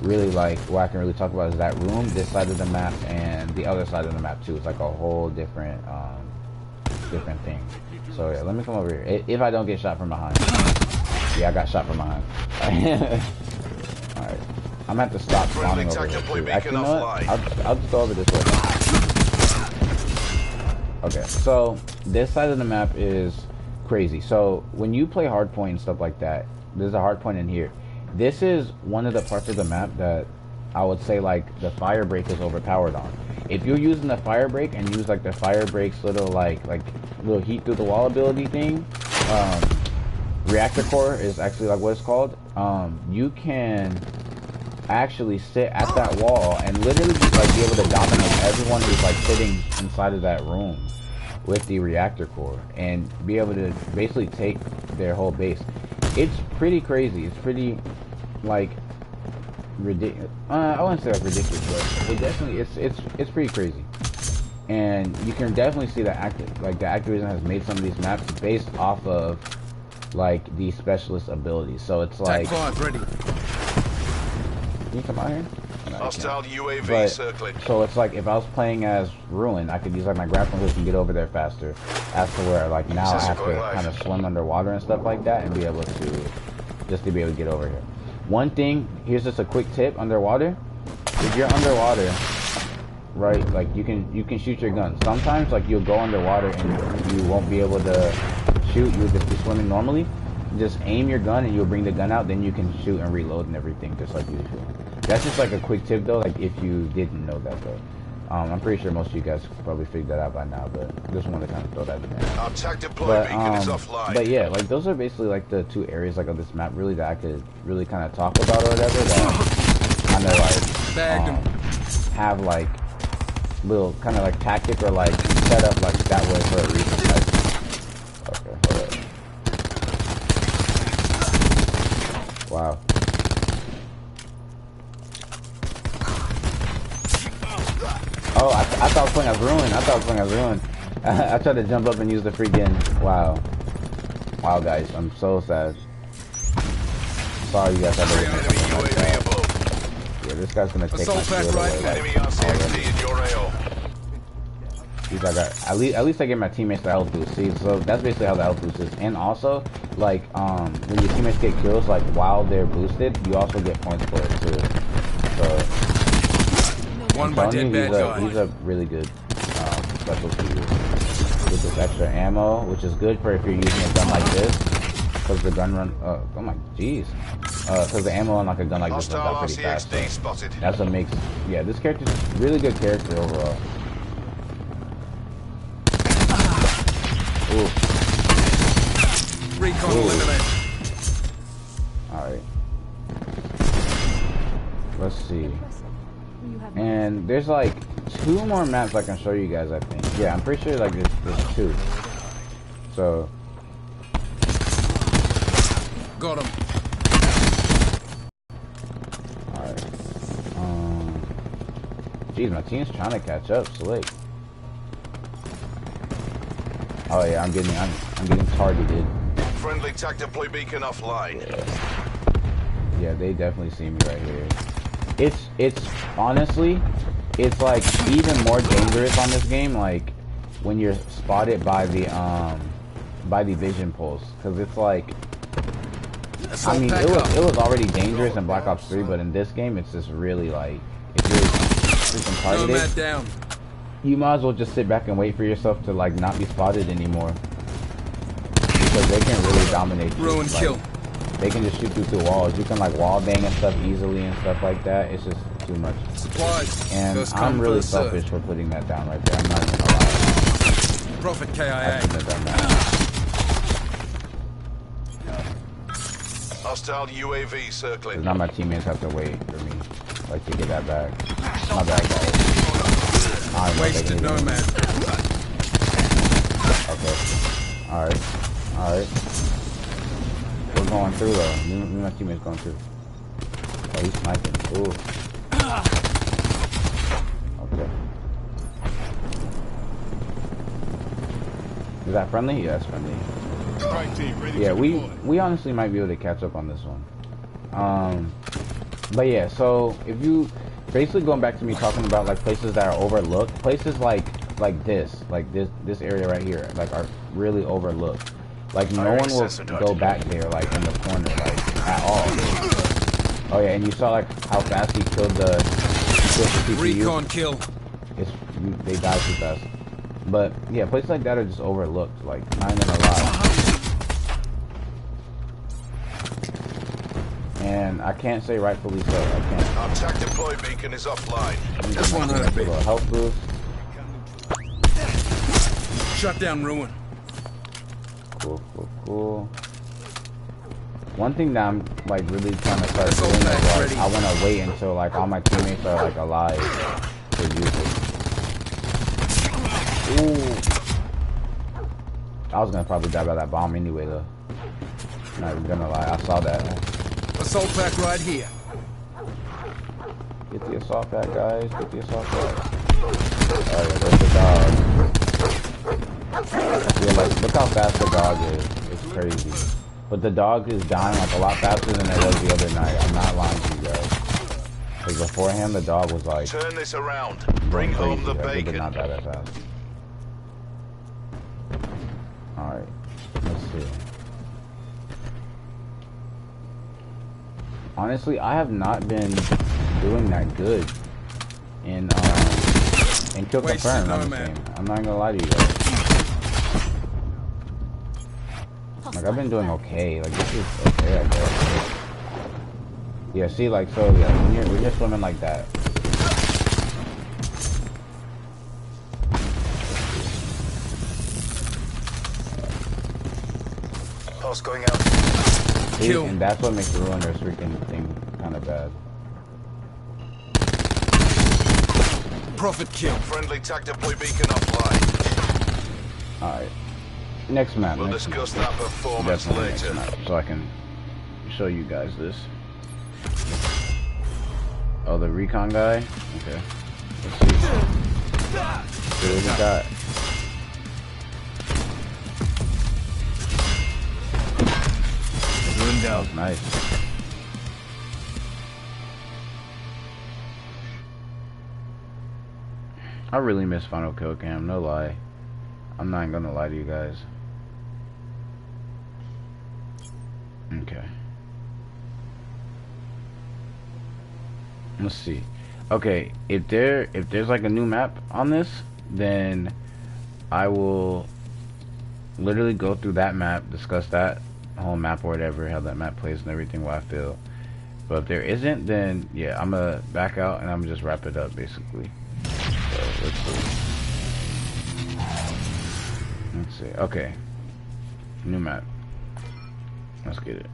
really like what I can really talk about is that room, this side of the map, and the other side of the map too. It's like a whole different different thing. So yeah, let me come over here. If I don't get shot from behind. Yeah, I got shot from behind. Alright. I'm gonna have to stop spawning over here too. Actually, you know what? I'll just go over this way. Okay, so this side of the map is crazy. So when you play hardpoint and stuff like that, there's a hardpoint in here. This is one of the parts of the map that I would say like the fire break is overpowered on. If you're using the fire break and use like the fire break's little like little heat through the wall ability thing, reactor core is actually like what it's called. You can actually sit at that wall and literally just like be able to dominate everyone who's like sitting inside of that room with the reactor core and be able to basically take their whole base. It's pretty crazy. It's pretty like ridiculous. I wouldn't say like ridiculous, but it definitely it's pretty crazy. And you can definitely see that Activision has made some of these maps based off of like the specialist abilities. So it's like ready. Can you come out here? No, hostile UAV circling. So it's like if I was playing as Ruin, I could use like my grappling hook and get over there faster. As to where like now I have to kind of swim underwater and stuff like that and be able to just to be able to get over here. One thing, here's just a quick tip underwater. If you're underwater, right, like you can shoot your gun. Sometimes like you'll go underwater and you won't be able to shoot. You'll just be swimming normally. Just aim your gun and you'll bring the gun out, then you can shoot and reload and everything just like usual. That's just like a quick tip though, like if you didn't know that though. I'm pretty sure most of you guys probably figured that out by now, but just wanted to kind of throw that in there. Our tech deploy beacon is offline. But yeah, like those are basically like the two areas like of this map really that I could really kind of talk about or whatever that kind of like have like little kind of like tactic or like set up like that way for a reason. Like, okay, hold up. Wow. Oh, I thought I was playing as Ruin. I tried to jump up and use the freaking... Wow. Wow, guys. I'm so sad. Sorry, you guys had to like that. Yeah, this guy's gonna take my shield away. Enemy RCXD in your AO. At least I get my teammates the health boost. See, so that's basically how the health boost is. And also, like, when your teammates get kills, like, while they're boosted, you also get points for it, too. So... One by dead bad guy. He's a really good specialty with this extra ammo, which is good for if you're using a gun like this, because the gun run. Oh my jeez, because the ammo on like a gun like this runs out pretty fast. So that's what makes this character's a really good character overall. Recon Ooh. eliminated. Alright. Let's see. And there's like 2 more maps I can show you guys, I think. Yeah, I'm pretty sure like there's 2. So. Got him. Alright. Jeez, my team's trying to catch up, slick. Oh yeah, I'm getting targeted. Friendly TAC deploy beacon offline. Yeah, they definitely see me right here. It's honestly, it's like even more dangerous on this game, like when you're spotted by the vision pulse, because it's like, I mean, it was already dangerous in Black Ops 3, but in this game, it's just really like, it's really freaking targeted. Nomad down. You might as well just sit back and wait for yourself to like not be spotted anymore, because they can really dominate you. Ruin Like, kill. they can just shoot you through walls. You can like wall bang and stuff easily and stuff like that. It's just too much. Supplies. And First I'm come, really first selfish served. for putting that down right there. I'm not even gonna lie. Prophet I KIA. shouldn't have done that. Hostile UAV Because circling. now my teammates have to wait for me, like, to get that back. My bad, guys. I don't know if they Wasted can even- Nomad. Okay. Alright. Alright. We're going through though. Me and my teammates going through. Oh, he's sniping. Ooh. Okay. Is that friendly? Yeah, that's friendly. Yeah, we honestly might be able to catch up on this one. But yeah, so if you basically going back to me talking about like places that are overlooked, places like this area right here, like are really overlooked. Like no one will go back there like in the corner like at all. Oh yeah, and you saw like how fast he killed the CPU. Recon kill. They die too fast. But yeah, places like that are just overlooked. Like not even a lie. And I can't say rightfully so. I can't. Our TAC deploy beacon is offline. This one hurt a bit. Little health boost. Shut down Ruin. Cool, cool, cool. One thing that I'm like really trying to start This doing old is bag's like ready. I want to wait until like all my teammates are like alive to use it. Ooh. I was gonna probably die by that bomb anyway though. Not even gonna lie, I saw that. Assault pack right here. Get the assault pack, guys. Get the assault pack. Alright, there's the dog. Yeah, like, look how fast the dog is. It's crazy. But the dog is dying like a lot faster than it was the other night. I'm not lying to you guys. Because beforehand, the dog was like Turn this around. going Bring home the crazy. It did bacon. not die that fast. Alright, let's see. Honestly, I have not been doing that good in kill Wasted confirm on this Nomad. game. I'm not gonna lie to you guys. Like I've been doing okay. Like this is okay, I guess. Yeah, see, like so. Yeah, when you're swimming like that. Pulse going out. See, Kill. and that's what makes the Ruiner's freaking thing kind of bad. Prophet kill. Friendly TAC deploy beacon offline. All right, next map. We'll next discuss map. that performance Definitely next later. map, so I can show you guys this. Oh, the recon guy. Okay, let's see. See what we got. That was nice. I really miss Final Kill Cam, no lie. I'm not gonna lie to you guys. Okay. Let's see. Okay, if there's like a new map on this, then I will literally go through that map, discuss that whole map or whatever, how that map plays and everything, what I feel. But if there isn't, then yeah, I'm gonna back out and I'm gonna just wrap it up basically. So let's see. Let's see. Okay. New map. Let's get it.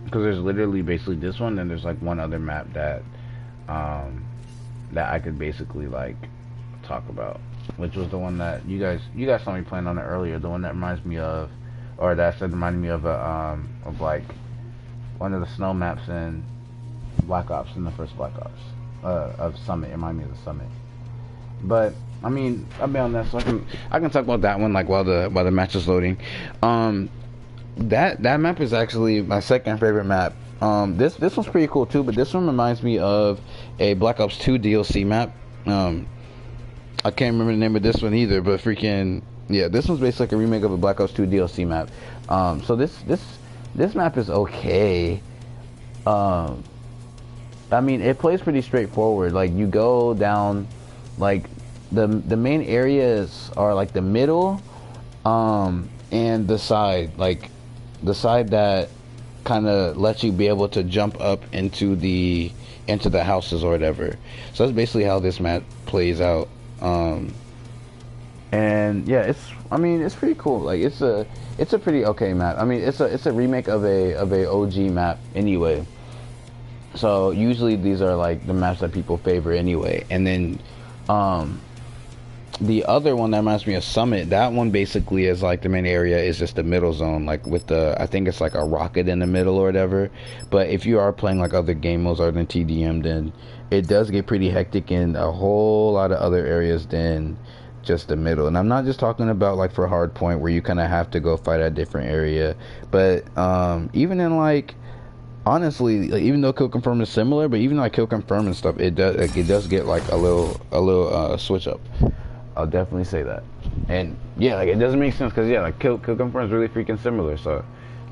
Because there's literally basically this one, then there's like one other map that that I could basically like talk about, which was the one that you guys saw me playing on it earlier, the one that reminds me of, or that I said reminded me of like one of the snow maps in Black Ops, in the first Black Ops, of Summit. It reminded me of the Summit. But I mean, I'll be on that, so I can talk about that one like while the match is loading. That map is actually my second favorite map. This one's pretty cool too, but this one reminds me of a Black Ops 2 DLC map. I can't remember the name of this one either, but freaking yeah, this one's basically like a remake of a Black Ops 2 DLC map. So this map is okay. I mean, it plays pretty straightforward. Like, you go down, like the main areas are like the middle, and the side, like the side that kind of lets you be able to jump up into the houses or whatever. So that's basically how this map plays out. And yeah, it's pretty cool. Like, it's a pretty okay map. I mean, it's a remake of a OG map anyway. So usually these are like the maps that people favor anyway. And then the other one that reminds me of Summit, that one basically is like the main area is just the middle zone, like with the, I think it's like a rocket in the middle or whatever. But if you are playing like other game modes other than TDM, then it does get pretty hectic in a whole lot of other areas than just the middle. And I'm not just talking about like for Hardpoint where you kind of have to go fight a different area, but even in like, honestly, like, even though Kill Confirm is similar, but even like Kill Confirm and stuff, it does get like a little switch up. I'll definitely say that. And yeah, like, it doesn't make sense because yeah, like Kill Confirm is really freaking similar. So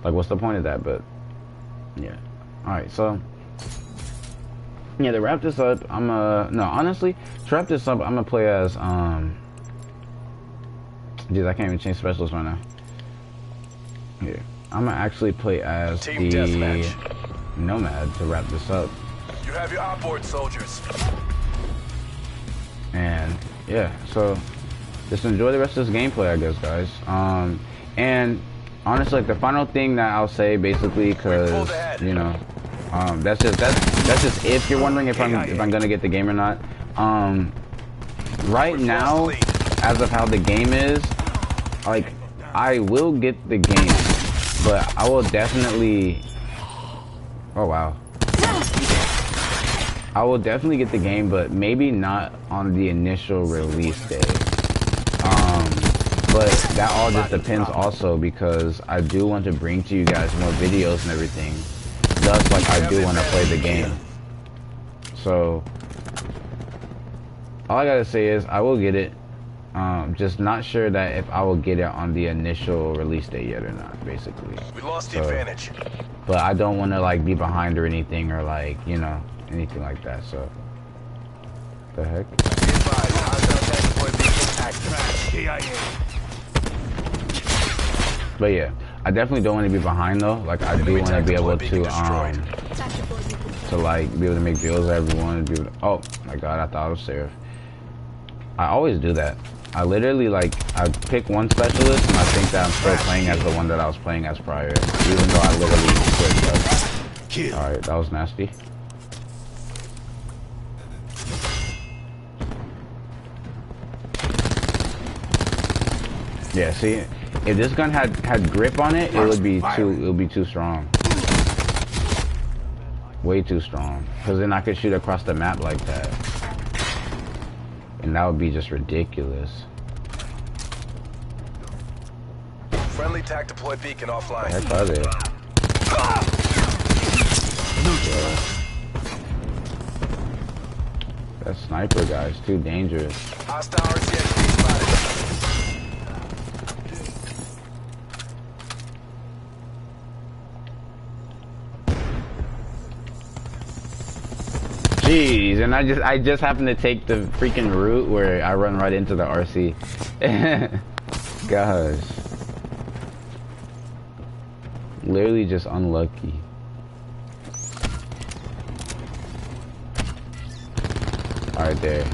like, what's the point of that? But yeah. All right, so yeah, to wrap this up, honestly, to wrap this up, I'm gonna play as Jeez, I can't even change specialists right now. Here, I'm gonna actually play as Team the deathmatch. Nomad to wrap this up. You have your outboard soldiers. And yeah, so just enjoy the rest of this gameplay, I guess, guys. And honestly, like, the final thing that I'll say, basically, because you know, that's just if you're wondering if I'm gonna get the game or not. Right now, as of how the game is, like, I will get the game, but I will definitely. Oh wow. I will definitely get the game, but maybe not on the initial release day. But that all just depends also, because I do want to bring to you guys more videos and everything. Thus, like, I do want to play the game. So all I gotta say is I will get it. Just not sure that if I will get it on the initial release date yet or not, basically. We lost the advantage. But I don't want to like be behind or anything, or like, you know, anything like that. So the heck. Be advised, hostile tactical beacon active. But yeah, I definitely don't want to be behind though. Like, I do want to be able to like be able to make videos with everyone. Be able to, oh my god, I thought I was safe. I always do that. I literally, like, I pick one specialist and I think that I'm still playing as the one that I was playing as prior, even though I literally switched up. Alright, that was nasty. Yeah, see, if this gun had grip on it, it would be too strong. Way too strong. Because then I could shoot across the map like that. And that would be just ridiculous. Friendly tac deployed beacon offline. Heck are they? Yeah. That sniper guy's too dangerous. Hostile RCXD spotted. Jeez, and I just happened to take the freaking route where I run right into the RC. Gosh. Literally just unlucky. Alright, there.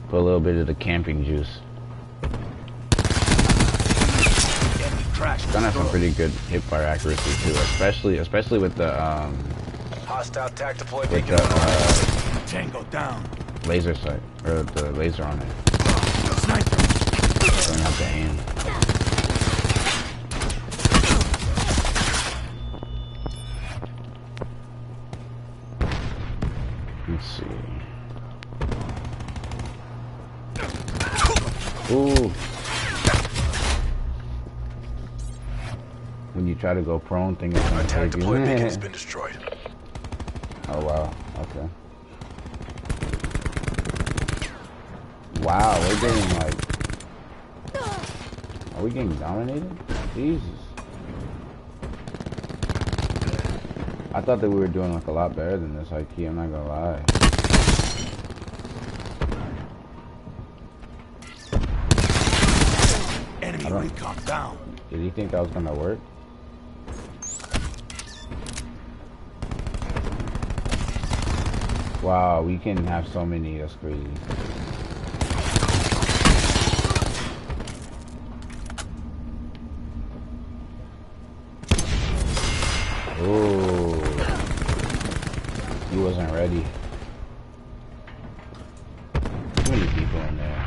Put a little bit of the camping juice. gun has some pretty good hipfire accuracy too, especially with the Hostile TAC deployed with beacon the online. Tango down. laser sight or the laser on it. Sniper. Don't have to aim. Let's see. Ooh. When you try to go prone, think it's gonna Attack take deployed beacon you. has been destroyed. Oh wow. Okay. Wow, we're getting like. Are we getting dominated? Jesus. I thought that we were doing like a lot better than this, like, I'm not gonna lie. Enemy recon down. Did he think that was gonna work? Wow, we can have so many, that's crazy. Ooh. He wasn't ready. Too many people in there.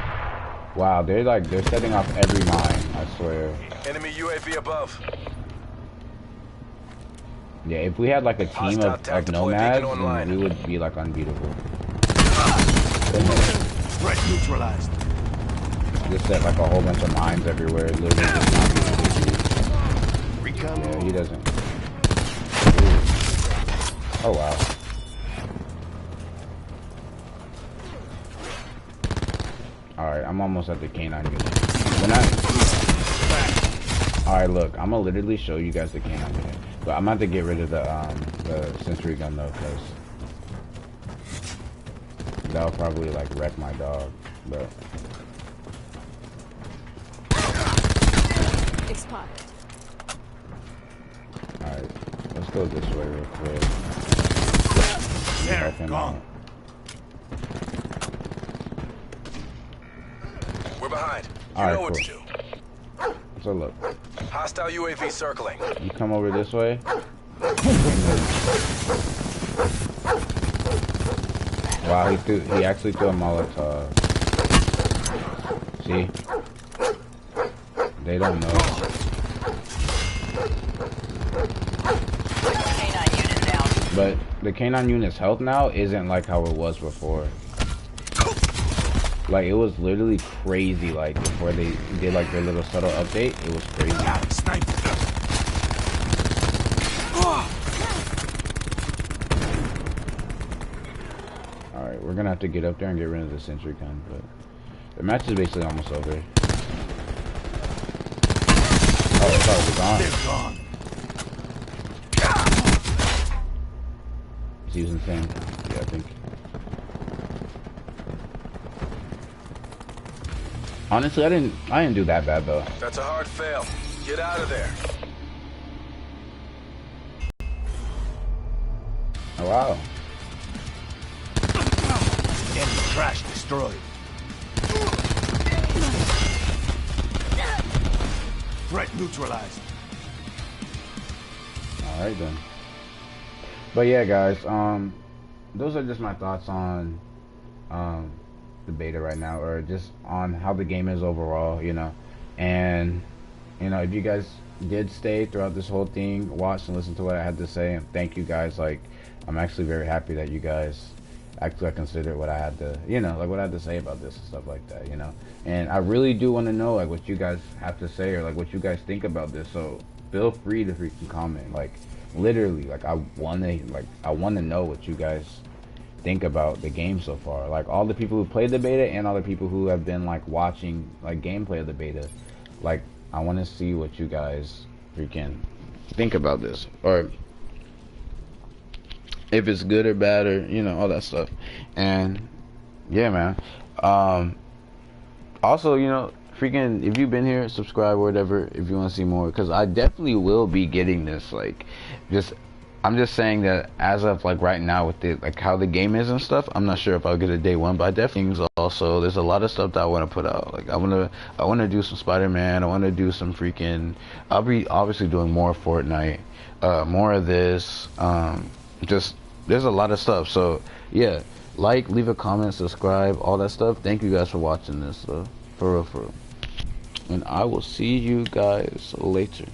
Wow, they're setting off every mine, I swear. Enemy UAV above. Yeah, if we had like a team Hostile of TAC deployed beacon nomads, online. then we would be like unbeatable. Threat neutralized. Just set like a whole bunch of mines everywhere, literally just not beatable. Recon. Yeah, he doesn't. Oh wow. Alright, I'm almost at the K9 unit. Alright, look, I'm gonna literally show you guys the K9 unit. But I'm about to get rid of the sentry gun though, because that'll probably like wreck my dog. But Expired. alright, let's go this way real quick. There, Help him gone. out. We're behind. You Alright, know what cool. to do. So look, Hostile UAV circling. you come over this way. Wow, he actually threw a Molotov. See? They don't know. K9 unit down. But the K9 unit's health now isn't like how it was before. Like, it was literally crazy, like, before they did, like, their little subtle update. It was crazy. Sniper. Alright, we're gonna have to get up there and get rid of the sentry gun, but the match is basically almost over. Oh, it's already gone. They're gone. He's using thing. Yeah, I think. Honestly, I didn't do that bad though. That's a hard fail. Get out of there. Oh wow. Enemy crash destroyed. Threat neutralized. Alright then. But yeah, guys, those are just my thoughts on the beta right now, or just on how the game is overall, you know. And you know, if you guys did stay throughout this whole thing, watch and listen to what I had to say, and thank you guys. Like, I'm actually very happy that you guys actually considered what I had to, you know, like what I had to say about this and stuff like that, you know. And I really do want to know like what you guys have to say, or like what you guys think about this. So feel free to freaking comment. Like, literally, like I want to know what you guys think about the game so far. Like, all the people who played the beta and all the people who have been like watching like gameplay of the beta. Like, I want to see what you guys freaking think about this, or if it's good or bad, or you know, all that stuff. And yeah, man. Also, you know, freaking, if you've been here, subscribe or whatever if you want to see more, because I definitely will be getting this, like, just I'm just saying that as of like right now with the like how the game is and stuff, I'm not sure if I'll get a day one, but I definitely also there's a lot of stuff that I want to put out. Like I want to do some Spider-Man. I want to do some freaking. I'll be obviously doing more Fortnite, more of this. Just there's a lot of stuff. So yeah, like, leave a comment, subscribe, all that stuff. Thank you guys for watching this, for real, for real. And I will see you guys later.